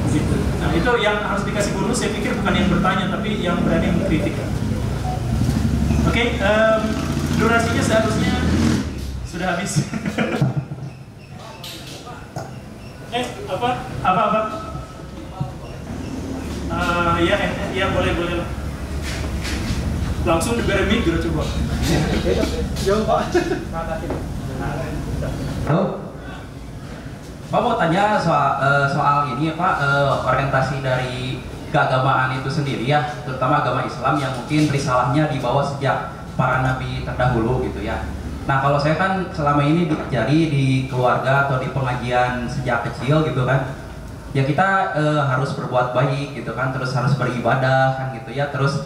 Gitu. Nah itu yang harus dikasih bonus, saya pikir bukan yang bertanya tapi yang berani mengkritik. Oke, durasinya seharusnya sudah habis. Apa? Ya boleh lah. Langsung diberi mic gitu coba. Jauh Pak. Halo. Pak mau tanya soal ini ya Pak, orientasi dari keagamaan itu sendiri ya, terutama agama Islam yang mungkin risalahnya dibawa sejak para nabi terdahulu gitu ya. Nah kalau saya kan selama ini diajari di keluarga atau di pengajian sejak kecil gitu kan, ya kita harus berbuat baik gitu kan, terus harus beribadah kan gitu ya, terus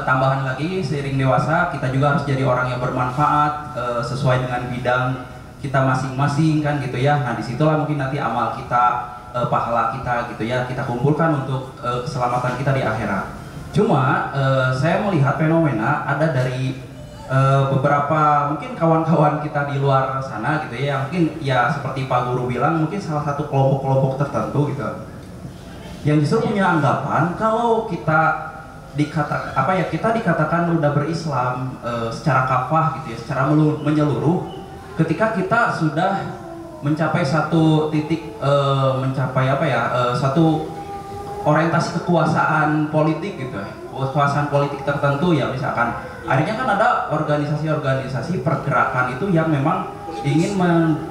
tambahan lagi seiring dewasa kita juga harus jadi orang yang bermanfaat sesuai dengan bidang kita masing-masing kan gitu ya. Nah disitulah mungkin nanti amal kita, pahala kita gitu ya, kita kumpulkan untuk keselamatan kita di akhirat. Cuma saya melihat fenomena ada dari beberapa mungkin kawan-kawan kita di luar sana gitu ya, yang mungkin ya seperti Pak Guru bilang mungkin salah satu kelompok-kelompok tertentu gitu yang justru punya anggapan kalau kita dikatakan udah berislam secara kafah gitu ya, secara menyeluruh ketika kita sudah mencapai satu titik satu orientasi kekuasaan politik gitu, kekuasaan politik tertentu ya, misalkan akhirnya kan ada organisasi-organisasi pergerakan itu yang memang ingin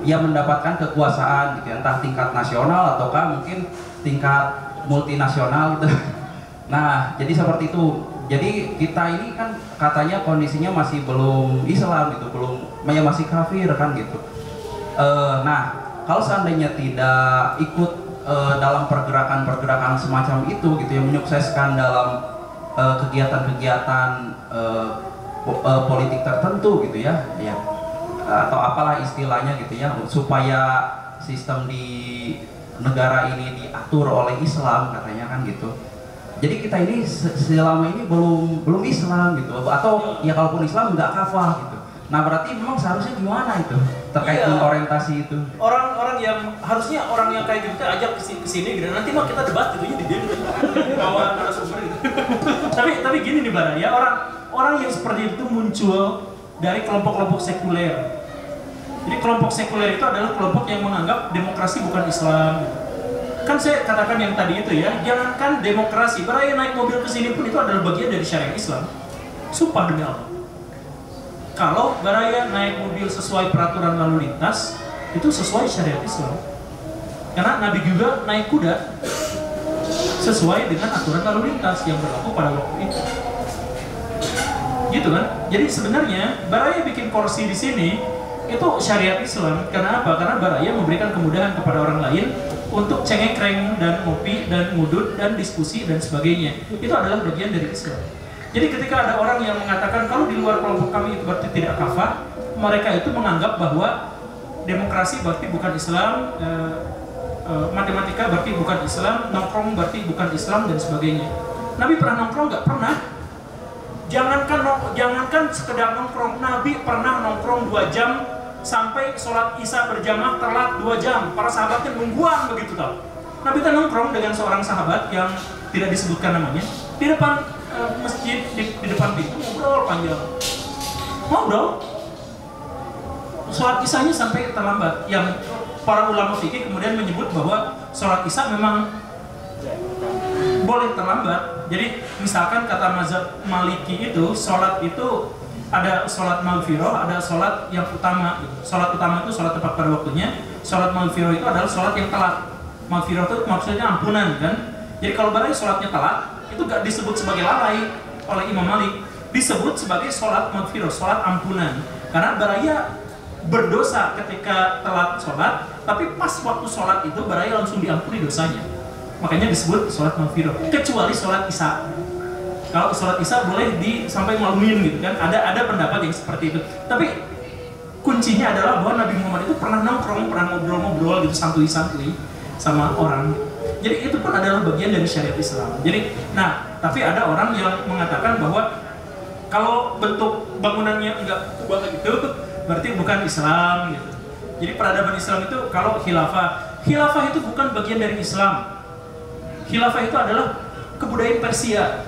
mendapatkan kekuasaan gitu ya, entah tingkat nasional ataukah mungkin tingkat multinasional gitu. Nah jadi seperti itu. Jadi kita ini kan katanya kondisinya masih belum Islam gitu, masih kafir kan gitu. Nah kalau seandainya tidak ikut dalam pergerakan-pergerakan semacam itu gitu yang menyukseskan dalam kegiatan-kegiatan politik tertentu gitu ya, atau apalah istilahnya gitu ya, supaya sistem di negara ini diatur oleh Islam katanya kan gitu. Jadi kita ini selama ini belum Islam gitu, atau ya kalaupun Islam nggak kafah gitu. Nah berarti memang seharusnya gimana itu terkait dengan orientasi itu? Orang-orang yang harusnya orang yang kayak gitu ajak ke sini gitu. Nanti mah kita debat gitu ya di dia bawa narasumber gitu. tapi gini nih Baraya, orang yang seperti itu muncul dari kelompok-kelompok sekuler. Jadi kelompok sekuler itu adalah kelompok yang menganggap demokrasi bukan Islam. Kan saya katakan yang tadi itu ya, jangankan demokrasi, Baraya naik mobil ke sini pun itu adalah bagian dari syariat Islam. Sumpah demi Allah. Kalau Baraya naik mobil sesuai peraturan lalu lintas, itu sesuai syariat Islam. Karena Nabi juga naik kuda sesuai dengan aturan lalu lintas yang berlaku pada waktu itu. Gitu kan? Jadi sebenarnya Baraya bikin kursi di sini itu syariat Islam. Karena apa? Karena Baraya memberikan kemudahan kepada orang lain untuk cengeng-kreng dan ngopi dan ngudut dan diskusi dan sebagainya. Itu adalah bagian dari Islam. Jadi ketika ada orang yang mengatakan kalau di luar kelompok kami itu berarti tidak kafah, mereka itu menganggap bahwa demokrasi berarti bukan Islam, matematika berarti bukan Islam, nongkrong berarti bukan Islam dan sebagainya. Nabi pernah nongkrong? Nggak pernah. jangankan sekedar nongkrong, Nabi pernah nongkrong 2 jam sampai sholat isya berjamaah telat 2 jam. Para sahabatnya nungguan begitu tau. Nabi kan nongkrong dengan seorang sahabat yang tidak disebutkan namanya di depan masjid, di depan pintu, ngobrol panjang. Ngobrol. Sholat isyanya sampai terlambat. Yang para ulama fikih kemudian menyebut bahwa sholat isya memang boleh terlambat. Jadi misalkan kata mazhab Maliki itu sholat itu ada sholat maghfirah, ada sholat yang utama. Sholat utama itu sholat tepat pada waktunya. Sholat maghfirah itu adalah sholat yang telat. Maghfirah itu maksudnya ampunan kan. Jadi kalau barangnya sholatnya telat, itu gak disebut sebagai lalai oleh Imam Malik, disebut sebagai sholat maghfirah, sholat ampunan. Karena baraya berdosa ketika telat sholat, tapi pas waktu sholat itu baraya langsung diampuni dosanya. Makanya disebut sholat maghfirah. Kecuali sholat isya. Kalau sholat isya boleh sampai malumin gitu kan. Ada pendapat yang seperti itu. Tapi kuncinya adalah bahwa Nabi Muhammad itu pernah nongkrong, pernah ngobrol-ngobrol gitu, santuy-santuy sama orang. Jadi itu pun adalah bagian dari syariat Islam. Jadi, tapi ada orang yang mengatakan bahwa kalau bentuk bangunannya enggak kubah gitu, berarti bukan Islam gitu. Jadi peradaban Islam itu kalau khilafah itu bukan bagian dari Islam. Khilafah itu adalah kebudayaan Persia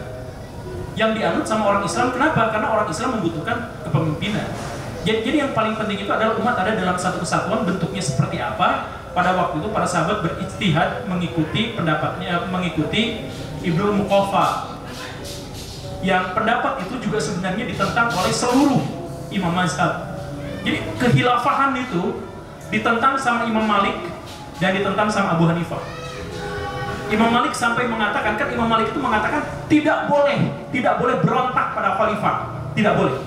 yang dianut sama orang Islam. Kenapa? Karena orang Islam membutuhkan kepemimpinan. Jadi yang paling penting itu adalah umat ada dalam satu kesatuan. Bentuknya seperti apa? Pada waktu itu para sahabat berijtihad mengikuti pendapatnya, mengikuti Ibnu Muqaffa, yang pendapat itu juga sebenarnya ditentang oleh seluruh imam mazhab. Jadi kekhilafahan itu ditentang sama Imam Malik dan ditentang sama Abu Hanifah. Imam Malik sampai mengatakan, Imam Malik itu mengatakan tidak boleh berontak pada khalifah, tidak boleh.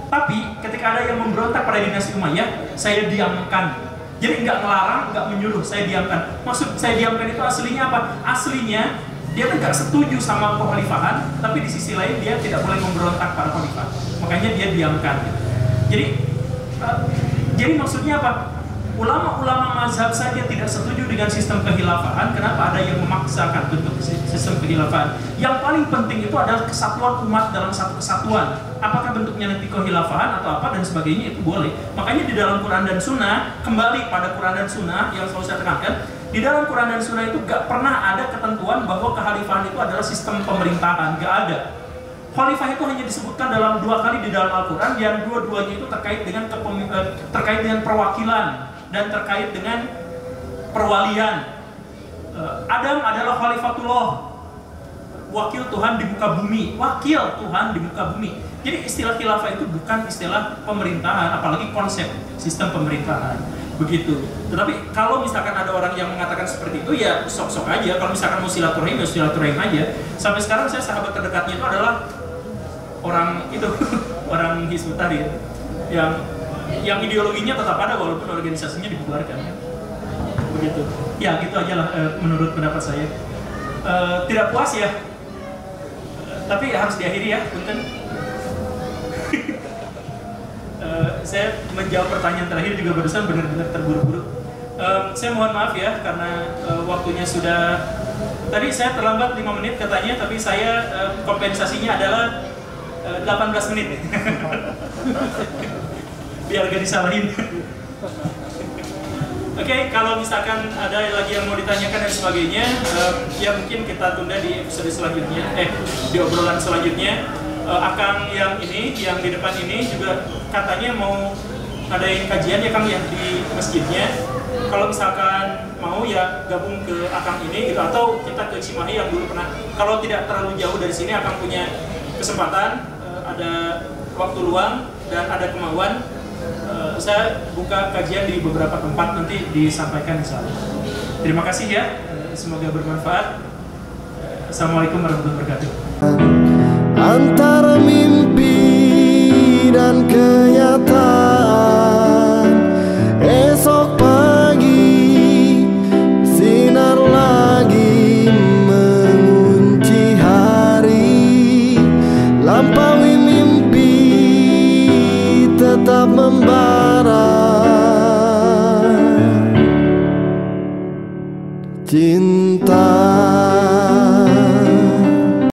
Tapi ketika ada yang memberontak pada dinasti Umayyah, saya diamkan. Jadi nggak ngelarang, nggak menyuruh, saya diamkan. Maksud saya diamkan itu aslinya apa? Aslinya dia kan nggak setuju sama kekhalifahan, tapi di sisi lain dia tidak boleh memberontak pada khalifah. Makanya dia diamkan. Jadi maksudnya apa? Ulama-ulama mazhab saja tidak setuju dengan sistem kekhilafahan. Kenapa ada yang memaksakan bentuk sistem kekhilafahan? Yang paling penting itu adalah kesatuan umat dalam satu kesatuan. Apakah bentuknya nanti kekhilafahan atau apa dan sebagainya, itu boleh. Makanya di dalam Quran dan Sunnah, kembali pada Quran dan Sunnah yang selalu saya tekankan, di dalam Quran dan Sunnah itu gak pernah ada ketentuan bahwa kekhalifahan itu adalah sistem pemerintahan, gak ada. Khalifah itu hanya disebutkan dalam 2 kali di dalam Al-Quran, yang dua-duanya itu terkait dengan perwakilan dan terkait dengan perwalian. Adam adalah khalifatullah, wakil Tuhan di muka bumi, Jadi istilah khilafah itu bukan istilah pemerintahan, apalagi konsep sistem pemerintahan begitu. Tetapi kalau misalkan ada orang yang mengatakan seperti itu, ya sok-sok aja. Kalau misalkan mau silaturahim, ya silaturahim aja. Sampai sekarang saya sahabat terdekatnya itu adalah orang itu, orang Hizbut Tahrir yang ideologinya tetap ada walaupun organisasinya dibubarkan. Begitu. Ya gitu aja lah menurut pendapat saya. Tidak puas ya, tapi harus diakhiri ya, punten. Saya menjawab pertanyaan terakhir juga barusan benar-benar terburu-buru. Saya mohon maaf ya karena waktunya sudah. Tadi saya terlambat 5 menit katanya, tapi saya kompensasinya adalah 18 menit. Biar gak disalahin. Oke, kalau misalkan ada lagi yang mau ditanyakan dan sebagainya, ya mungkin kita tunda di episode selanjutnya, di obrolan selanjutnya. Akang yang ini, yang di depan ini juga katanya mau ada yang kajian ya Kang ya di masjidnya. Kalau misalkan mau ya gabung ke Akang ini gitu, atau kita ke Cimahi yang dulu pernah. Kalau tidak terlalu jauh dari sini, Akang punya kesempatan, ada waktu luang dan ada kemauan. Saya buka kajian di beberapa tempat, nanti disampaikan insyaallah. Terima kasih ya, semoga bermanfaat. Assalamualaikum warahmatullahi wabarakatuh. Antara mimpi dan kenyataan